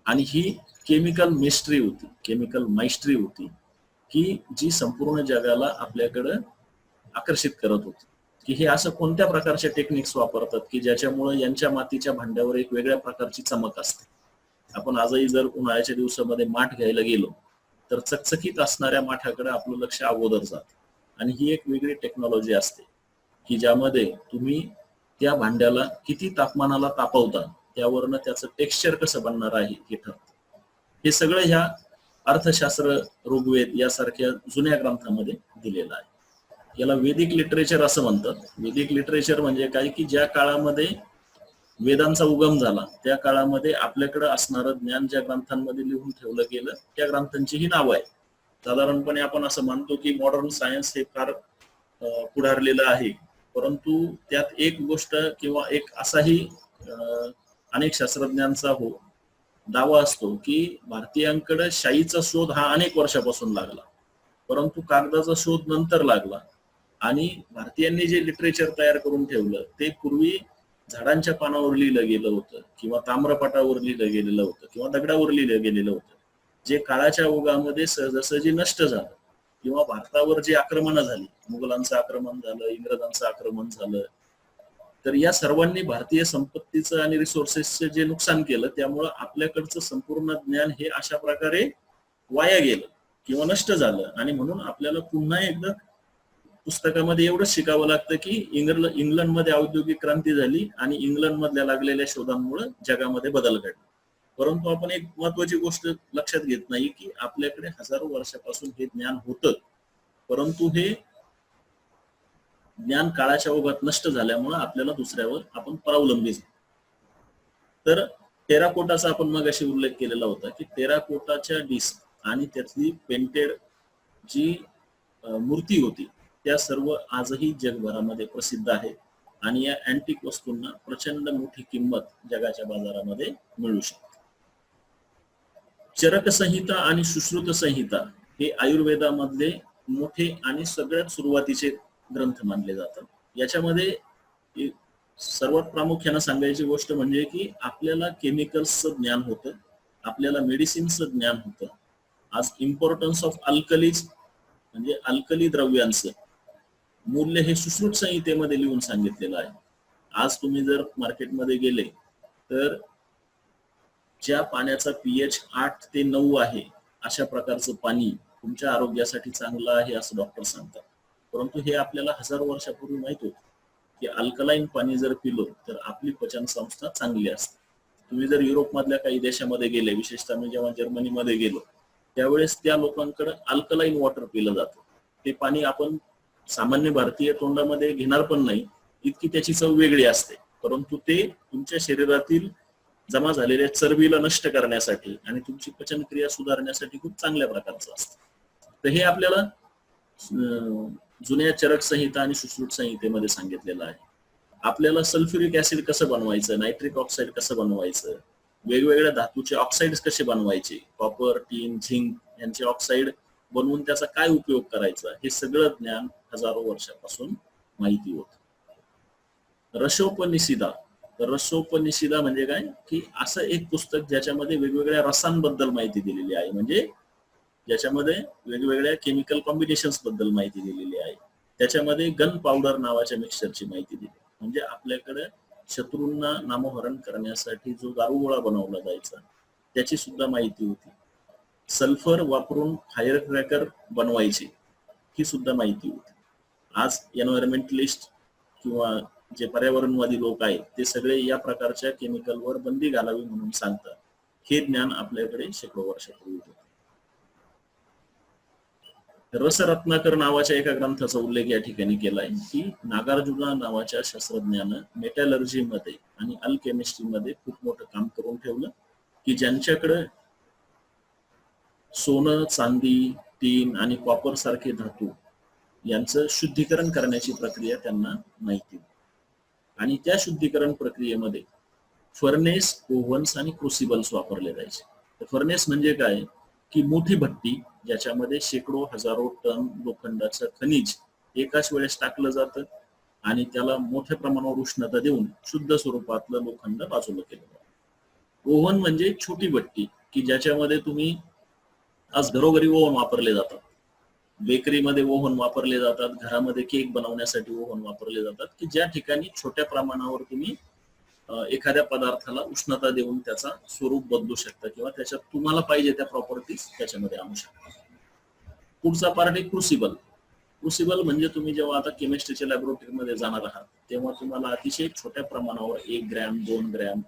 आणि ही केमिकल मिस्ट्री होती, केमिकल माइस्ट्री होती की जी संपूर्ण जगाला आपल्याकडं आकर्षित करत होती की हे असं कोणत्या प्रकारचे टेक्निक्स वापरतात की ज्याच्यामुळे यांच्या मातीच्या भांड्यावर एक वेगळ्या प्रकारची चमक असते. आपण आजही जर उन्हाळ्याच्या दिवसामध्ये माठ घ्यायला गेलो तर चकचकीत असणाऱ्या माठाकडे आपलं लक्ष अगोदर जातं आणि ही एक वेगळी टेक्नॉलॉजी असते की ज्यामध्ये तुम्ही त्या भांड्याला किती तापमानाला तापवता त्यावरनं त्याचं टेक्स्चर कसं बनणार आहे हे ठरतं. हे सगळं ह्या अर्थशास्त्र, ऋग्वेद यासारख्या जुन्या ग्रंथामध्ये दिलेलं आहे. याला वेदिक लिटरेचर असं म्हणतात. वेदिक लिटरेचर म्हणजे काय की ज्या काळामध्ये वेदांचा उगम झाला त्या काळामध्ये आपल्याकडे असणारं ज्ञान ज्या ग्रंथांमध्ये लिहून ठेवलं गेलं त्या ग्रंथांची ही नावं आहेत. साधारणपणे आपण असं मानतो की मॉडर्न सायन्स हे फार पुढारलेलं आहे, परंतु त्यात एक गोष्ट किंवा एक असाही अनेक शास्त्रज्ञांचा दावा असतो की भारतीयांकडे शाईचा शोध हा अनेक वर्षापासून लागला, परंतु कागदाचा शोध नंतर लागला आणि भारतीयांनी जे लिटरेचर तयार करून ठेवलं ते पूर्वी झाडांच्या पानावर लिहिलं गेलं होतं किंवा ताम्रपटावर लिहिलं गेलेलं होतं किंवा दगडावर लिहिलं गेलेलं होतं, जे काळाच्या ओघामध्ये सहजासहजी नष्ट झालं किंवा भारतावर जे आक्रमणं झाली, मुघलांचं आक्रमण झालं, इंग्रजांचं आक्रमण झालं, तर या सर्वांनी भारतीय संपत्तीचं आणि रिसोर्सेसचं जे नुकसान केलं त्यामुळं आपल्याकडचं संपूर्ण ज्ञान हे अशा प्रकारे वाया गेलं किंवा नष्ट झालं. आणि म्हणून आपल्याला पुन्हा एकदा पुस्तकामध्ये एवढंच शिकावं लागतं की इंग्लंडमध्ये औद्योगिक क्रांती झाली आणि इंग्लंड मधल्या लागलेल्या शोधांमुळे जगामध्ये बदल घडला. परंतु आपण एक महत्वाची गोष्ट लक्षात घेत नाही की आपल्याकडे हजारो वर्षापासून हे ज्ञान होतं, परंतु हे ज्ञान काळाच्या ओघात नष्ट झाल्यामुळे आपल्याला दुसऱ्यावर आपण परावलंबी झालो. तर टेराकोटाचा आपण मगाशी उल्लेख केलेला होता की टेराकोटाच्या डिस्क आणि त्यातली पेंटेड जी मूर्ती होती त्या सर्व आजही जगभरामध्ये प्रसिद्ध आहेत. आणि या अँटिक वस्तूंना प्रचंड मोठी किंमत जगाच्या बाजारामध्ये मिळू शकते. चरक संहिता आणि सुश्रुत संहिता हे आयुर्वेदामधले मोठे आणि सगळ्यात सुरुवातीचे ग्रंथ मानले जातात. याच्यामध्ये सर्वात प्रामुख्याने सांगायची गोष्ट म्हणजे की आपल्याला केमिकल्सचं ज्ञान होतं, आपल्याला मेडिसिनचं ज्ञान होतं. आज इम्पॉर्टन्स ऑफ अल्कलीज म्हणजे अल्कली द्रव्यांचं मूल्य हे सुश्रुत संहितेमध्ये लिहून सांगितलेलं आहे. आज तुम्ही जर मार्केटमध्ये गेले तर ज्या पाण्याचा पीएच 8 ते 9 आहे अशा प्रकारचं पाणी तुमच्या आरोग्यासाठी चांगलं आहे असं डॉक्टर सांगतात. परंतु हे आपल्याला हजारो वर्षापूर्वी माहित होतं की अल्कलाईन पाणी जर पिलो तर आपली पचन संस्था चांगली असते. तुम्ही जर युरोपमधल्या काही देशामध्ये गेले, विशेषतः मी जेव्हा जर्मनीमध्ये गेलो त्यावेळेस त्या लोकांकडे अल्कलाईन वॉटर पिलं जातं. ते पाणी आपण सामान्य भारतीय तोंडामध्ये घेणार पण नाही, इतकी त्याची चव वेगळी असते. परंतु ते तुमच्या शरीरातील जमा झालेल्या चरबीला नष्ट करण्यासाठी आणि तुमची पचनक्रिया सुधारण्यासाठी खूप चांगल्या प्रकारचं असतं. तर हे आपल्याला जुन्या चरक संहिता आणि सुश्रुत संहितेमध्ये सांगितलेलं आहे. आपल्याला सल्फ्युरिक ऍसिड कसं बनवायचं, नायट्रिक ऑक्साईड कसं बनवायचं, वेगवेगळ्या धातूचे ऑक्साईड कसे बनवायचे, कॉपर, टीन, झिंक यांचे ऑक्साईड बनवून त्याचा काय उपयोग करायचा, हे सगळं ज्ञान हजारो वर्षापासून माहिती होत. रसोपनिषदा. रसोपनिषदा म्हणजे काय की असं एक पुस्तक ज्याच्यामध्ये वेगवेगळ्या रसांबद्दल माहिती दिलेली आहे, म्हणजे ज्याच्यामध्ये वेगवेगळ्या केमिकल कॉम्बिनेशन्स बद्दल माहिती दिलेली आहे. त्याच्यामध्ये गन पावडर नावाच्या मिक्सचरची माहिती दिली, म्हणजे आपल्याकडे शत्रूंना नामोहरण करण्यासाठी जो दारुगोळा बनवला जायचा त्याची सुद्धा माहिती होती. सल्फर वापरून फायर क्रॅकर बनवायचे ही सुद्धा माहिती होती. आज एन्व्हायरमेंटलिस्ट किंवा जे पर्यावरणवादी लोक आहेत ते सगळे या प्रकारच्या केमिकलवर बंदी घालावी म्हणून सांगतात. हे ज्ञान आपल्याकडे शेकडो वर्षापूर्वी होते. रसरत्नाकर नावाच्या एका ग्रंथाचा उल्लेख या ठिकाणी केलाय की नागार्जुना नावाच्या शास्त्रज्ञानं मेटॅलर्जी मध्ये आणि अल्केमिस्ट्री मध्ये खूप मोठं काम करून ठेवलं की ज्यांच्याकडे सोनं, चांदी, टीन आणि कॉपर सारखे धातू यांचं शुद्धीकरण करण्याची प्रक्रिया त्यांना माहिती होती. आणि त्या शुद्धीकरण प्रक्रियेमध्ये फर्नेस, ओव्हन्स आणि क्रुसिबल्स वापरले जायचे. फर्नेस म्हणजे काय की मोठी भट्टी ज्याच्यामध्ये शेकडो हजारो टन लोखंडाचं खनिज एकाच वेळेस टाकलं जातं आणि त्याला मोठ्या प्रमाणावर उष्णता देऊन शुद्ध स्वरूपातलं लोखंड बाजूला केलं जातं. ओव्हन म्हणजे छोटी भट्टी की ज्याच्यामध्ये तुम्ही आज घरोघरी ओव्हन वापरले जातात, बेकरीमध्ये ओव्हन वापरले जातात, घरामध्ये केक बनवण्यासाठी ओव्हन वापरले जातात की ज्या ठिकाणी छोट्या प्रमाणावर तुम्ही एखाद्या पदार्थाला उष्णता देऊन त्याचा स्वरूप बदलू शकता किंवा त्याच्यात तुम्हाला पाहिजे त्या प्रॉपर्टीज त्याच्यामध्ये आणू शकता. पुढचा पार्ट आहे क्रुसिबल. क्रुसिबल म्हणजे तुम्ही जेव्हा आता केमिस्ट्रीच्या लॅबोरेटरीमध्ये जाणार आहात तेव्हा तुम्हाला अतिशय छोट्या प्रमाणावर 1 ग्रॅम, 2 ग्रॅम,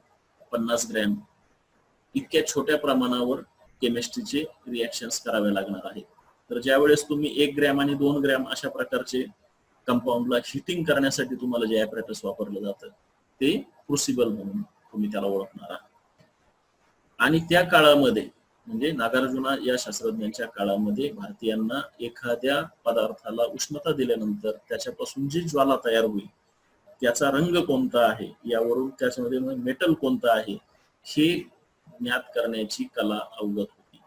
50 ग्रॅम इतक्या छोट्या प्रमाणावर केमिस्ट्रीचे रिॲक्शन्स करावे लागणार आहेत. तर ज्या वेळेस तुम्ही 1 ग्रॅम आणि 2 ग्रॅम अशा प्रकारचे कंपाऊंडला हिटिंग करण्यासाठी तुम्हाला जे ॲपरेटस वापरलं जातं ते क्रुसिबल म्हणून तुम्ही त्याला ओळखणार आहात. आणि त्या काळामध्ये म्हणजे नागार्जुना या शास्त्रज्ञांच्या काळामध्ये भारतीयांना एखाद्या पदार्थाला उष्णता दिल्यानंतर त्याच्यापासून जी ज्वाला तयार होईल त्याचा रंग कोणता आहे यावरून त्याच्यामध्ये मेटल कोणतं आहे हे ज्ञात करण्याची कला अवगत होती.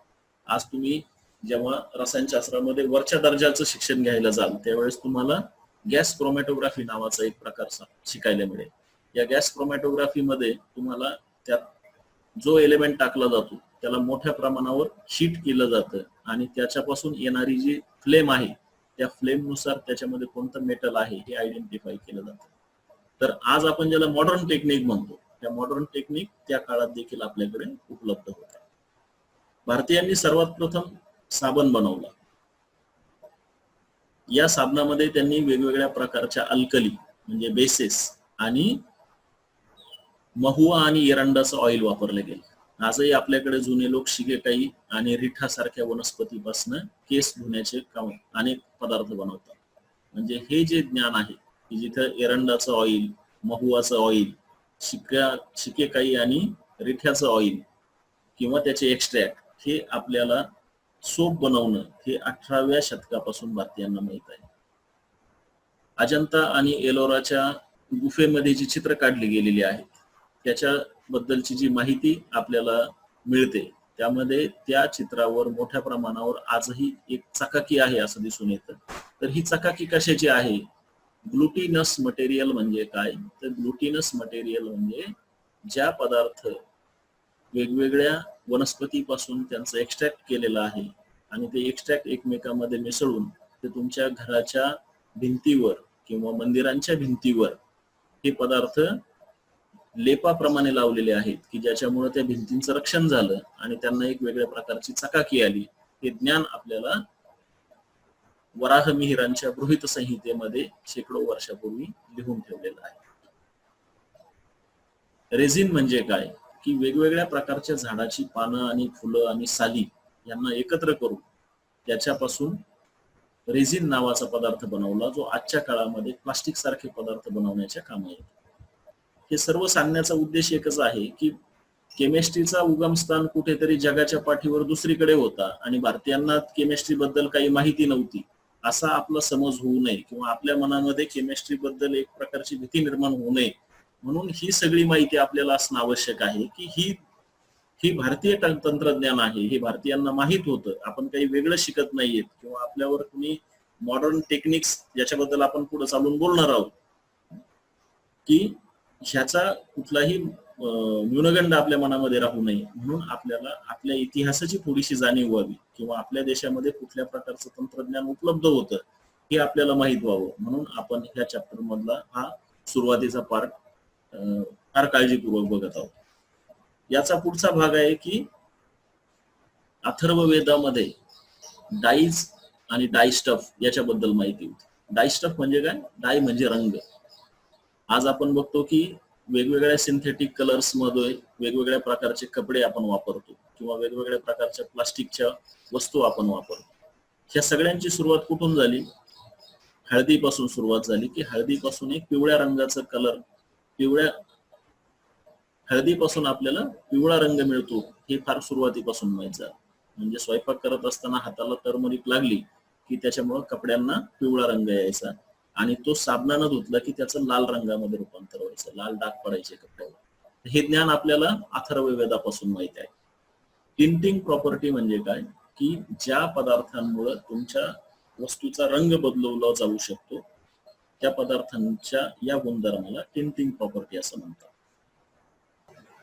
आज तुम्ही जेव्हा रसायनशास्त्रामध्ये वरच्या दर्जाचं शिक्षण घ्यायला जाल त्यावेळेस तुम्हाला गॅस क्रोमॅटोग्राफी नावाचा एक प्रकार शिकायला मिळेल. या गॅस क्रोमॅटोग्राफी मध्ये तुम्हाला त्यात जो एलिमेंट टाकला जातो त्याला मोठ्या प्रमाणावर हीट केलं जातं आणि त्याच्यापासून येणारी जी फ्लेम आहे त्या फ्लेम नुसार त्याच्यामध्ये कोणतं मेटल आहे हे आयडेंटिफाय केलं जातं. तर आज आपण ज्याला मॉडर्न टेक्निक म्हणतो त्या मॉडर्न टेक्निक त्या काळात देखील आपल्याकडे उपलब्ध होत्या. भारतीयांनी सर्वात प्रथम साबण बनवला. या साबणामध्ये त्यांनी वेगवेगळ्या प्रकारच्या अल्कली म्हणजे बेसेस आणि महुआ आणि एरंडाचं ऑइल वापरले गेले. आजही आपल्याकडे जुने लोक शिकेकाई आणि रिठा सारख्या वनस्पतीपासून केस धुण्याचे काम अनेक पदार्थ बनवतात. म्हणजे हे जे ज्ञान आहे की जिथं एरंडाचं ऑइल, महुआचं ऑइल, शिकेकाई आणि रिठ्याचं ऑइल किंवा त्याचे एक्स्ट्रॅक्ट हे आपल्याला सोप बनवणं हे 18व्या शतकापासून भारतीयांना माहित आहे. अजंता आणि एलोराच्या गुफेमध्ये जी चित्र काढली गेलेली आहेत त्याच्याबद्दलची जी माहिती आपल्याला मिळते त्यामध्ये त्या चित्रावर मोठ्या प्रमाणावर आजही एक चकाकी आहे असं दिसून येतं. तर ही चकाकी कशाची आहे? ग्लुटिनस मटेरियल म्हणजे काय? तर ग्लुटिनस मटेरियल म्हणजे ज्या पदार्थ वेगवेगळ्या वनस्पतीपासून त्यांचं एक्स्ट्रॅक्ट केलेलं आहे आणि ते एक्स्ट्रॅक्ट एकमेकांमध्ये मिसळून ते तुमच्या घराच्या भिंतीवर किंवा मंदिरांच्या भिंतीवर हे पदार्थ लेपाप्रमाणे लावलेले आहेत की ज्याच्यामुळे त्या भिंतींचं रक्षण झालं आणि त्यांना एक वेगळ्या प्रकारची चकाकी आली. हे ज्ञान आपल्याला वराह मिहिरांच्या बृहत संहितेमध्ये शेकडो वर्षापूर्वी लिहून ठेवलेलं आहे. रेझिन म्हणजे काय? की वेगवेगळ्या प्रकारच्या झाडाची पानं आणि फुलं आणि साली यांना एकत्र करून त्याच्यापासून रेझिन नावाचा पदार्थ बनवला जो आजच्या काळामध्ये प्लास्टिक सारखे पदार्थ बनवण्याच्या कामी येतो. हे सर्व सांगण्याचा उद्देश एकच आहे की केमिस्ट्रीचा उगमस्थान कुठेतरी जगाच्या पाठीवर दुसरीकडे होता आणि भारतीयांना केमिस्ट्री बद्दल काही माहिती नव्हती असा आपला समज होऊ नये किंवा आपल्या मनामध्ये केमिस्ट्री बद्दल एक प्रकारची भीती निर्माण होऊ नये म्हणून ही सगळी माहिती आपल्याला असणं आवश्यक आहे की ही भारतीय तंत्रज्ञान आहे, हे भारतीयांना माहित होतं. आपण काही वेगळं शिकत नाहीयेत किंवा आपल्यावर तुम्ही मॉडर्न टेक्निक्स याच्याबद्दल आपण पुढे चालून बोलणार आहोत की ह्याचा कुठलाही न्यूनगंड आपल्या मनामध्ये राहू नये म्हणून आपल्याला आपल्या इतिहासाची थोडीशी जाणीव व्हावी किंवा आपल्या देशामध्ये कुठल्या प्रकारचं तंत्रज्ञान उपलब्ध होतं हे आपल्याला माहित व्हावं म्हणून आपण ह्या चॅप्टर मधला हा सुरुवातीचा पार्ट फार काळजीपूर्वक बघत आहोत. याचा पुढचा भाग आहे की अथर्ववेदामध्ये डाईज आणि डायस्टफ याच्याबद्दल माहिती होती. डायस्टफ म्हणजे काय? डाय म्हणजे रंग. आज आपण बघतो की वेगवेगळ्या सिंथेटिक कलर्स मध्ये वेगवेगळ्या प्रकारचे कपडे आपण वापरतो किंवा वेगवेगळ्या प्रकारच्या प्लास्टिकच्या वस्तू आपण वापरतो. ह्या सगळ्यांची सुरुवात कुठून झाली? हळदीपासून सुरुवात झाली की हळदीपासून एक पिवळ्या रंगाचा कलर हळदीपासून आपल्याला पिवळा रंग मिळतो हे फार सुरुवातीपासून माहित झालं. म्हणजे स्वयंपाक करत असताना हाताला टर्मरिक लागली की त्याच्यामुळे कपड्यांना पिवळा रंग यायचा आणि तो साबणानं धुतला की त्याचं लाल रंगामध्ये रूपांतर व्हायचं, लाल डाग पडायचे कपड्यावर. हे ज्ञान आपल्याला अथर्ववेदापासून माहित आहे. टिंटिंग प्रॉपर्टी म्हणजे काय? की ज्या पदार्थांमुळे तुमच्या वस्तूचा रंग बदलवला जाऊ शकतो त्या पदार्थांच्या या गुणधर्माला टिंटिंग प्रॉपर्टी असं म्हणतात.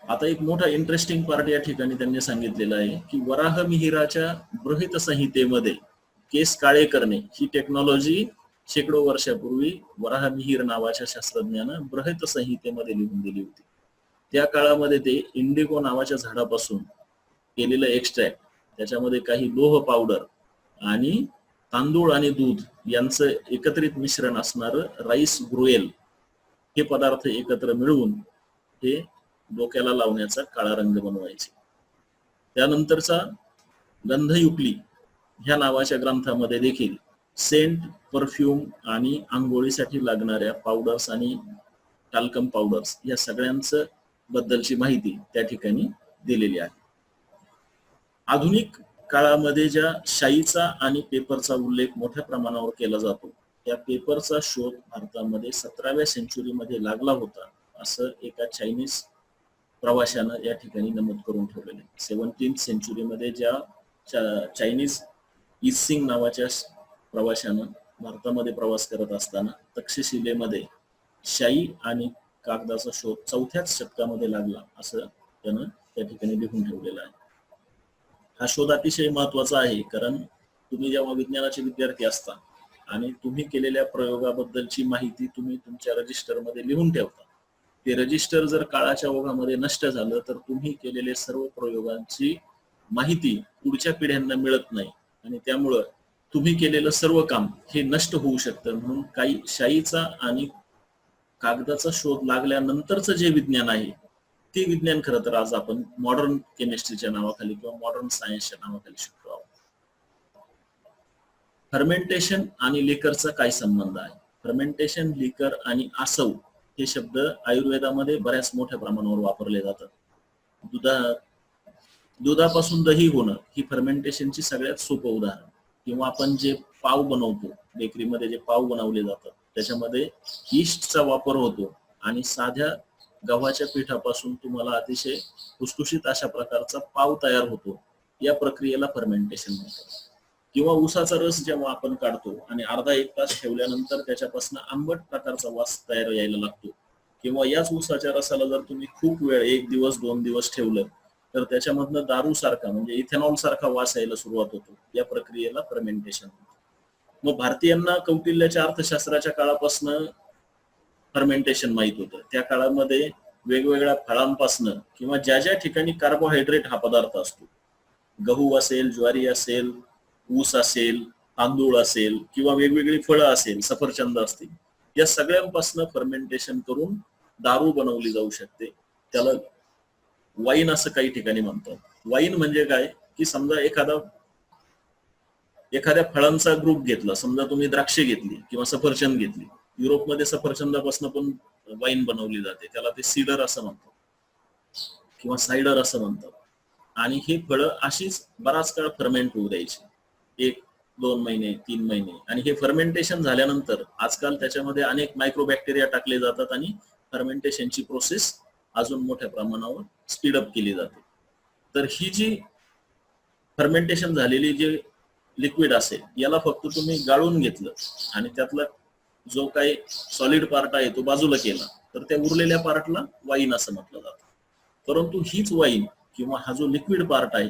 आता एक मोठा इंटरेस्टिंग पार्ट या ठिकाणी त्यांनी सांगितलेला आहे की वराह मिहिराच्या बृहत संहितेमध्ये केस काळे करणे ही टेक्नॉलॉजी शेकडो वर्षापूर्वी वराह मिहिर नावाच्या शास्त्रज्ञानं बृहत संहितेमध्ये लिहून दिली होती. त्या काळामध्ये ते इंडिगो नावाच्या झाडापासून केलेलं एक्स्ट्रॅक्ट त्याच्यामध्ये काही लोह पावडर आणि तांदूळ आणि दूध यांचं एकत्रित मिश्रण असणारं राईस ग्रुएल हे पदार्थ एकत्र मिळवून हे डोक्याला लावण्याचा काळा रंग बनवायचे. त्यानंतरचा गंधयुक्ली ह्या नावाच्या ग्रंथामध्ये देखील सेंट, परफ्यूम आणि आंघोळीसाठी लागणाऱ्या पावडर्स आणि टाल्कम पावडर्स या सगळ्यांचं बद्दलची माहिती त्या ठिकाणी दिलेली आहे. आधुनिक काळामध्ये ज्या शाईचा आणि पेपरचा उल्लेख मोठ्या प्रमाणावर केला जातो त्या पेपरचा शोध भारतामध्ये 17व्या सेंचुरीमध्ये लागला होता असं एका चायनीज प्रवाशानं या ठिकाणी नमूद करून ठेवलेले. 17th सेंचुरीमध्ये ज्या चायनीज इसिंग नावाच्या प्रवाशानं भारतामध्ये प्रवास करत असताना तक्षशिलेमध्ये शाई आणि कागदाचा शोध 4थ्याच शतकामध्ये लागला असं त्यानं त्या ठिकाणी लिहून ठेवलेलं आहे. हा शोध अतिशय महत्वाचा आहे कारण तुम्ही जेव्हा विज्ञानाचे विद्यार्थी असता आणि तुम्ही केलेल्या प्रयोगाबद्दलची माहिती तुम्ही तुमच्या रजिस्टरमध्ये लिहून ठेवता. ते रजिस्टर जर काळाच्या ओघामध्ये नष्ट झालं तर तुम्ही केलेले सर्व प्रयोगांची माहिती पुढच्या पिढ्यांना मिळत नाही आणि त्यामुळं तुम्ही केलेलं सर्व काम हे नष्ट होऊ शकतं. म्हणून काही शाईचा आणि कागदाचा शोध लागल्यानंतरचं जे विज्ञान आहे ते विज्ञान खरं तर आज आपण मॉडर्न केमिस्ट्रीच्या नावाखाली किंवा मॉडर्न सायन्सच्या नावाखाली शिकतो आहोत. फर्मेंटेशन आणि लिकरचा काय संबंध आहे? फर्मेंटेशन, लिकर आणि आसव हे शब्द आयुर्वेदामध्ये बऱ्याच मोठ्या प्रमाणावर वापरले जातात. दुधापासून दही होणं ही फर्मेंटेशनची सगळ्यात सोपं उदाहरण. किंवा आपण जे पाव बनवतो बेकरीमध्ये जे पाव बनवले जातात त्याच्यामध्ये ईस्टचा वापर होतो आणि साध्या गव्हाच्या पिठापासून तुम्हाला अतिशय खुसखुशीत अशा प्रकारचा पाव तयार होतो. या प्रक्रियेला फर्मेंटेशन म्हणतात. किंवा ऊसाचा रस जेव्हा आपण काढतो आणि अर्धा एक तास ठेवल्यानंतर त्याच्यापासून आंबट प्रकारचा वास तयार यायला लागतो, किंवा याच ऊसाच्या रसाला जर तुम्ही खूप वेळ 1 दिवस 2 दिवस ठेवलं तर त्याच्यामधनं दारू सारखा म्हणजे इथेनॉल सारखा वास यायला सुरुवात होतो. या प्रक्रियेला फर्मेंटेशन म्हणतात. मग भारतीयांना कौटिल्याच्या अर्थशास्त्राच्या काळापासून फर्मेंटेशन माहित होतं. त्या काळामध्ये वेगवेगळ्या फळांपासनं किंवा ज्या ज्या ठिकाणी कार्बोहायड्रेट हा पदार्थ असतो, गहू असेल, ज्वारी असेल, ऊस असेल, तांदूळ असेल किंवा वेगवेगळी फळं असेल, सफरचंद असतील, या सगळ्यांपासून फर्मेंटेशन करून दारू बनवली जाऊ शकते. त्याला वाईन असं काही ठिकाणी म्हणतात. वाईन म्हणजे काय की समजा एखाद्या फळांचा ग्रुप घेतला, समजा तुम्ही द्राक्षे घेतली किंवा सफरचंद घेतली. युरोपमध्ये सफरचंदापासून पण वाईन बनवली जाते, त्याला ते सीडर असं म्हणतात किंवा सायडर असं म्हणतात. आणि ही फळं अशीच बराच काळ फर्मेंट होऊ द्यायची, 1, 2 महिने 3 महिने. आणि हे फर्मेंटेशन झाल्यानंतर आजकाल त्याच्यामध्ये अनेक मायक्रोबॅक्टेरिया टाकले जातात आणि फर्मेंटेशनची प्रोसेस अजून मोठ्या प्रमाणावर स्पीडअप केली जाते. तर ही जी फर्मेंटेशन झालेली जे लिक्विड असेल याला फक्त तुम्ही गाळून घेतलं आणि त्यातला जो काही सॉलिड पार्ट आहे तो बाजूला केला तर त्या उरलेल्या पार्टला वाईन असं म्हटलं जातं. परंतु हीच वाईन किंवा हा जो लिक्विड पार्ट आहे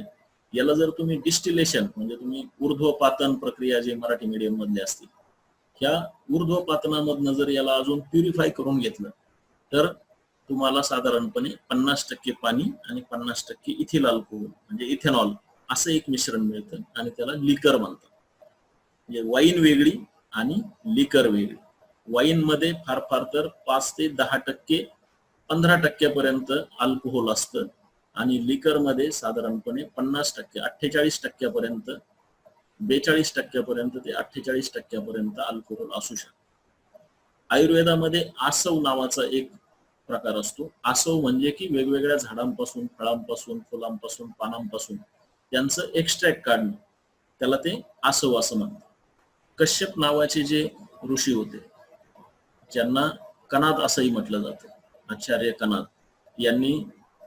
याला जर तुम्ही डिस्टिलेशन म्हणजे तुम्ही ऊर्ध्वपातन प्रक्रिया जे मराठी मीडियम मधले असतील, ह्या ऊर्ध्वपातनामधनं जर याला अजून प्युरिफाय करून घेतलं तर तुम्हाला साधारणपणे 50% पाणी आणि 50% इथिल अल्कोहोल म्हणजे इथेनॉल असं एक मिश्रण मिळतं आणि त्याला लिकर म्हणतात. म्हणजे वाईन वेगळी आणि लिकर वेगळी. वाईन मध्ये फार फार तर 5 ते 10% 15% पर्यंत अल्कोहोल असतं आणि लिकर मध्ये साधारणपणे 50% 48% पर्यंत 42% पर्यंत ते 48% पर्यंत अल्कोहोल असू शकतं. आयुर्वेदामध्ये आसव नावाचा एक प्रकार असतो. आसव म्हणजे की वेगवेगळ्या झाडांपासून, फळांपासून, फुलांपासून, पानांपासून त्यांचं एक्स्ट्रॅक्ट काढणं, त्याला ते आसव असं म्हणतात. कश्यप नावाचे जे ऋषी होते ज्यांना कणाद असंही म्हटलं जातं, आचार्य कणाद, यांनी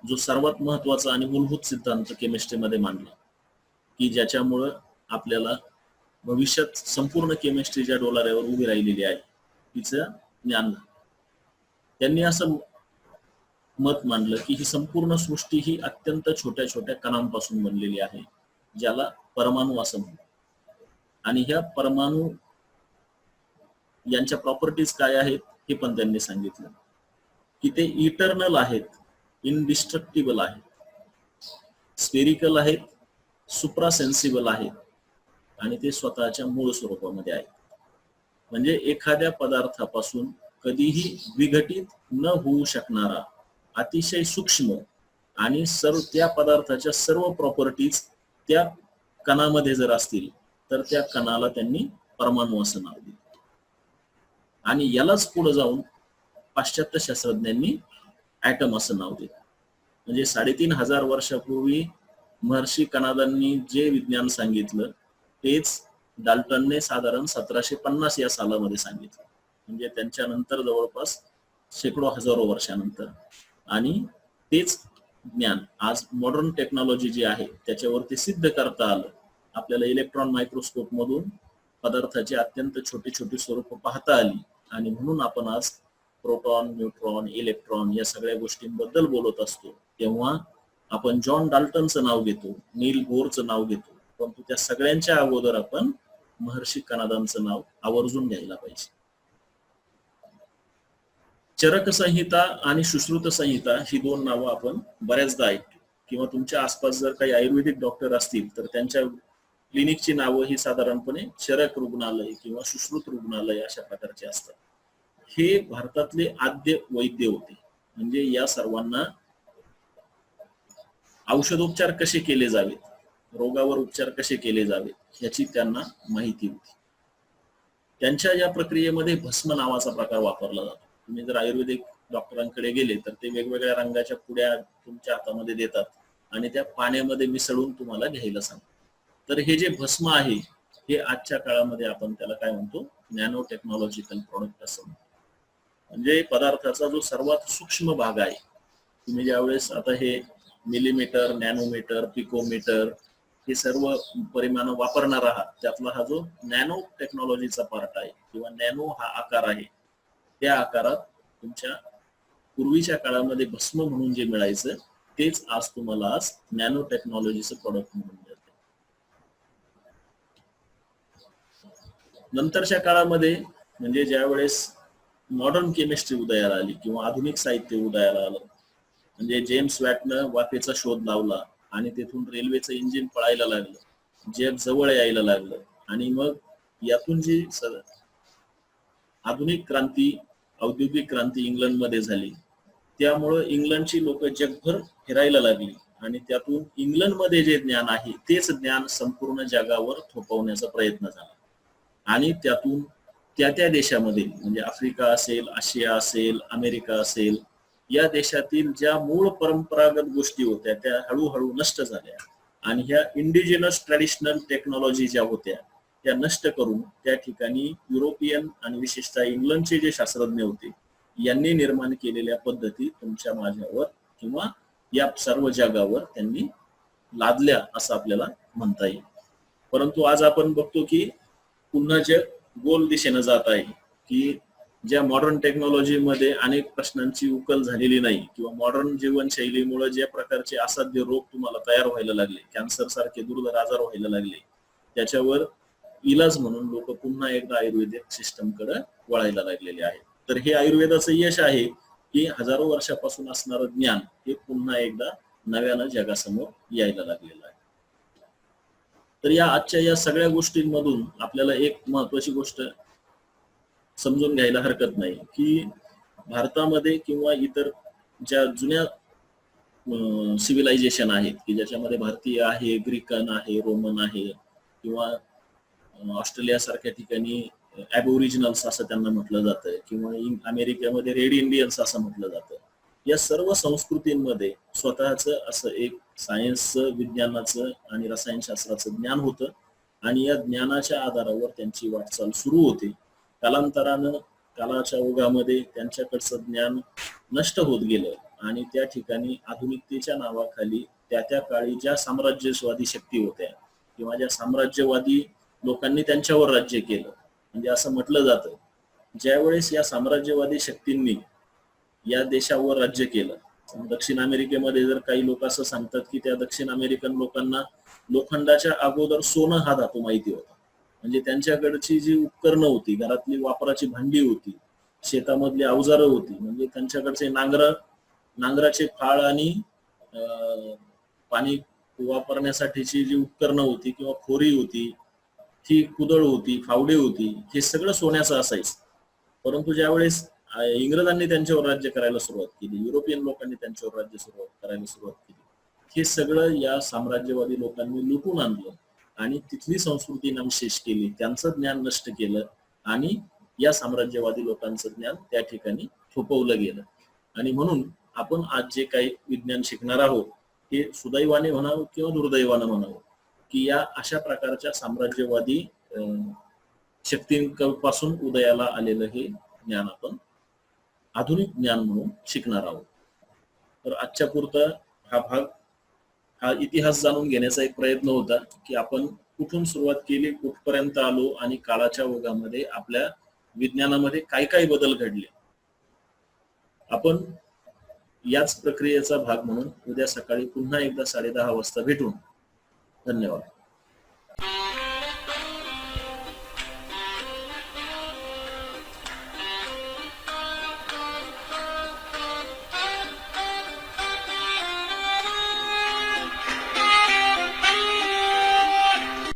जो सर्वात महत्वाचा आणि मूलभूत सिद्धांत केमिस्ट्रीमध्ये मांडला की ज्याच्यामुळं आपल्याला भविष्यात संपूर्ण केमिस्ट्री ज्या डोलाऱ्यावर उभी राहिलेली आहे तिचं ज्ञान. त्यांनी असं मत मांडलं की ही संपूर्ण सृष्टी ही अत्यंत छोट्या छोट्या कणांपासून बनलेली आहे, ज्याला परमाणू असं म्हणतात. आणि ह्या परमाणू यांच्या प्रॉपर्टीज काय आहेत हे पण त्यांनी सांगितलं की ते इटर्नल आहेत, इनडिस्ट्रक्टिबल आहेत, स्फेरिकल आहेत, सुप्रासेन्सिबल आहेत आणि ते स्वतःच्या मूळ स्वरूपामध्ये आहेत. म्हणजे एखाद्या पदार्थापासून कधीही विघटित न होऊ शकणारा अतिशय सूक्ष्म आणि त्या पदार्थाच्या सर्व प्रॉपर्टीज त्या कणामध्ये जर असतील तर त्या कणाला त्यांनी परमाणू असं नाव दिलं. आणि यालाच पुढे जाऊन पाश्चात्य शास्त्रज्ञांनी ॲटम असं नाव दिलं. म्हणजे 3500 वर्षापूर्वी महर्षी कणादांनी जे विज्ञान सांगितलं तेच डाल्टनने साधारण 1750 या सालामध्ये सांगितलं. म्हणजे त्यांच्यानंतर जवळपास शेकडो हजारो वर्षानंतर. आणि तेच ज्ञान आज मॉडर्न टेक्नॉलॉजी जी आहे त्याच्यावरती सिद्ध करता आलं. आपल्याला इलेक्ट्रॉन मायक्रोस्कोप मधून पदार्थाची अत्यंत छोटी छोटी स्वरूप पाहता आली आणि म्हणून आपण आज प्रोटॉन, न्यूट्रॉन, इलेक्ट्रॉन या सगळ्या गोष्टींबद्दल बोलत असतो. तेव्हा आपण जॉन डाल्टनचं नाव घेतो, नील बोरचं नाव घेतो, परंतु त्या सगळ्यांच्या अगोदर आपण महर्षी कणादांचं नाव आवर्जून घ्यायला पाहिजे. चरक संहिता आणि सुश्रुत संहिता ही 2 नावं आपण बऱ्याचदा ऐकतो. किंवा तुमच्या आसपास जर काही आयुर्वेदिक डॉक्टर असतील तर त्यांच्या क्लिनिकची नावं ही साधारणपणे चरक रुग्णालय किंवा सुश्रुत रुग्णालय अशा प्रकारचे असतात. हे भारतातले आद्य वैद्य होते. म्हणजे या सर्वांना औषधोपचार कसे केले जावेत, रोगावर उपचार कसे केले जावेत याची त्यांना माहिती होती. त्यांच्या या प्रक्रियेमध्ये भस्म नावाचा प्रकार वापरला जातो. तुम्ही जर आयुर्वेदिक डॉक्टरांकडे गेले तर ते वेगवेगळ्या रंगाच्या पुड्या तुमच्या हातामध्ये देतात आणि त्या पाण्यामध्ये मिसळून तुम्हाला घ्यायला सांगतात. तर हे जे भस्म आहे हे आजच्या काळामध्ये आपण त्याला काय म्हणतो, नॅनो टेक्नॉलॉजिकल प्रोडक्ट असं म्हणतात. म्हणजे पदार्थाचा जो सर्वात सूक्ष्म भाग आहे, तुम्ही ज्यावेळेस आता हे मिलीमीटर, नॅनोमीटर, पिकोमीटर हे सर्व परिमाण वापरणार आहात, त्यातला हा जो नॅनो टेक्नॉलॉजीचा पार्ट आहे किंवा नॅनो हा आकार आहे, त्या आकारात तुमच्या पूर्वीच्या काळामध्ये भस्म म्हणून जे मिळायचं तेच आज तुम्हाला आज नॅनो टेक्नॉलॉजीचं प्रोडक्ट म्हणून मिळतं. नंतरच्या काळामध्ये म्हणजे ज्या वेळेस मॉडर्न केमिस्ट्री उदयाला आली किंवा आधुनिक साहित्य उदयाला आलं, म्हणजे जेम्स वॅटनं वाफेचा शोध लावला आणि तेथून रेल्वेचं इंजिन पळायला लागलं, जग जवळ यायला लागलं आणि मग यातून जी आधुनिक क्रांती, औद्योगिक क्रांती इंग्लंडमध्ये झाली, त्यामुळं इंग्लंडची लोक जगभर फिरायला लागली आणि त्यातून इंग्लंडमध्ये जे ज्ञान आहे तेच ज्ञान संपूर्ण जगावर थोपवण्याचा प्रयत्न झाला आणि त्यातून त्या त्या देशामध्ये म्हणजे आफ्रिका असेल, आशिया असेल, अमेरिका असेल, या देशातील ज्या मूळ परंपरागत गोष्टी होत्या त्या हळूहळू नष्ट झाल्या आणि ह्या इंडिजिनस ट्रॅडिशनल टेक्नॉलॉजी ज्या होत्या त्या नष्ट करून त्या ठिकाणी युरोपियन आणि विशेषतः इंग्लंडचे जे शास्त्रज्ञ होते यांनी निर्माण केलेल्या पद्धती तुमच्या माझ्यावर किंवा या सर्व जगावर त्यांनी लादल्या असं आपल्याला म्हणता येईल. परंतु आज आपण बघतो की पुन्हा जग गोल दिशेनं जात आहे की ज्या मॉडर्न टेक्नॉलॉजीमध्ये अनेक प्रश्नांची उकल झालेली नाही किंवा मॉडर्न जीवनशैलीमुळे ज्या प्रकारचे असाध्य रोग तुम्हाला तयार व्हायला लागले, कॅन्सर सारखे दुर्धर आजार व्हायला लागले, त्याच्यावर इलाज म्हणून लोक पुन्हा एकदा आयुर्वेदिक सिस्टम कडे वळायला लागलेले आहेत. तर हे आयुर्वेदाचं यश आहे की हजारो वर्षापासून असणारं ज्ञान हे पुन्हा एकदा नव्यानं जगासमोर यायला लागलेलं आहे. तर या आजच्या या सगळ्या गोष्टींमधून आपल्याला एक महत्वाची गोष्ट समजून घ्यायला हरकत नाही की भारतामध्ये किंवा इतर ज्या जुन्या सिव्हिलायझेशन आहेत की ज्याच्यामध्ये भारतीय आहे, ग्रीकन आहे, रोमन आहे किंवा ऑस्ट्रेलिया सारख्या ठिकाणी ॲबोरिजिनल्स असं त्यांना म्हटलं जातं किंवा अमेरिकेमध्ये रेड इंडियन्स असं म्हटलं जातं, या सर्व संस्कृतींमध्ये स्वतःचं असं एक सायन्सचं, विज्ञानाचं आणि रसायनशास्त्राचं ज्ञान होतं आणि या ज्ञानाच्या आधारावर त्यांची वाटचाल सुरू होते. कालांतरानं कालाच्या ओघामध्ये त्यांच्याकडचं ज्ञान नष्ट होत गेलं आणि त्या ठिकाणी आधुनिकतेच्या नावाखाली त्या त्या काळी ज्या साम्राज्यवादी शक्ती होत्या किंवा ज्या साम्राज्यवादी लोकांनी त्यांच्यावर राज्य केलं, म्हणजे असं म्हटलं जातं ज्यावेळेस या साम्राज्यवादी शक्तींनी या देशावर राज्य केलं, दक्षिण अमेरिकेमध्ये जर काही लोक असं सांगतात की त्या दक्षिण अमेरिकन लोकांना लोखंडाच्या अगोदर सोनं हा धातू माहिती होता, म्हणजे त्यांच्याकडची जी उपकरणं होती, घरातली वापराची भांडी होती, शेतामधली अवजारं होती, म्हणजे त्यांच्याकडचे नांगराचे फाळ आणि पाणी वापरण्यासाठीची जी उपकरणं होती किंवा खोरी होती, ती कुदळ होती, फावडे होती, हे सगळं सोन्याचं असायचं. परंतु ज्यावेळेस इंग्रजांनी त्यांच्यावर राज्य करायला सुरुवात केली, युरोपियन लोकांनी त्यांच्यावर राज्य करायला सुरुवात केली, हे सगळं या साम्राज्यवादी लोकांनी लुटून आणलं आणि तिथली संस्कृती नामशेष केली, त्यांचं ज्ञान नष्ट केलं आणि या साम्राज्यवादी लोकांचं ज्ञान त्या ठिकाणी थोपवलं गेलं. आणि म्हणून आपण आज जे काही विज्ञान शिकणार आहोत हे सुदैवाने म्हणावं किंवा दुर्दैवानं म्हणावं की या अशा प्रकारच्या साम्राज्यवादी शक्तींपासून उदयाला आलेलं हे ज्ञान आपण आधुनिक ज्ञान म्हणून शिकणार आहोत. तर आजच्या पुरता हा भाग हा इतिहास जाणून घेण्याचा एक प्रयत्न होता की आपण कुठून सुरुवात केली, कुठपर्यंत आलो आणि काळाच्या ओघामध्ये आपल्या विज्ञानामध्ये काय काय बदल घडले. आपण याच प्रक्रियेचा भाग म्हणून उद्या सकाळी पुन्हा एकदा 10:30 वाजता भेटू. धन्यवाद.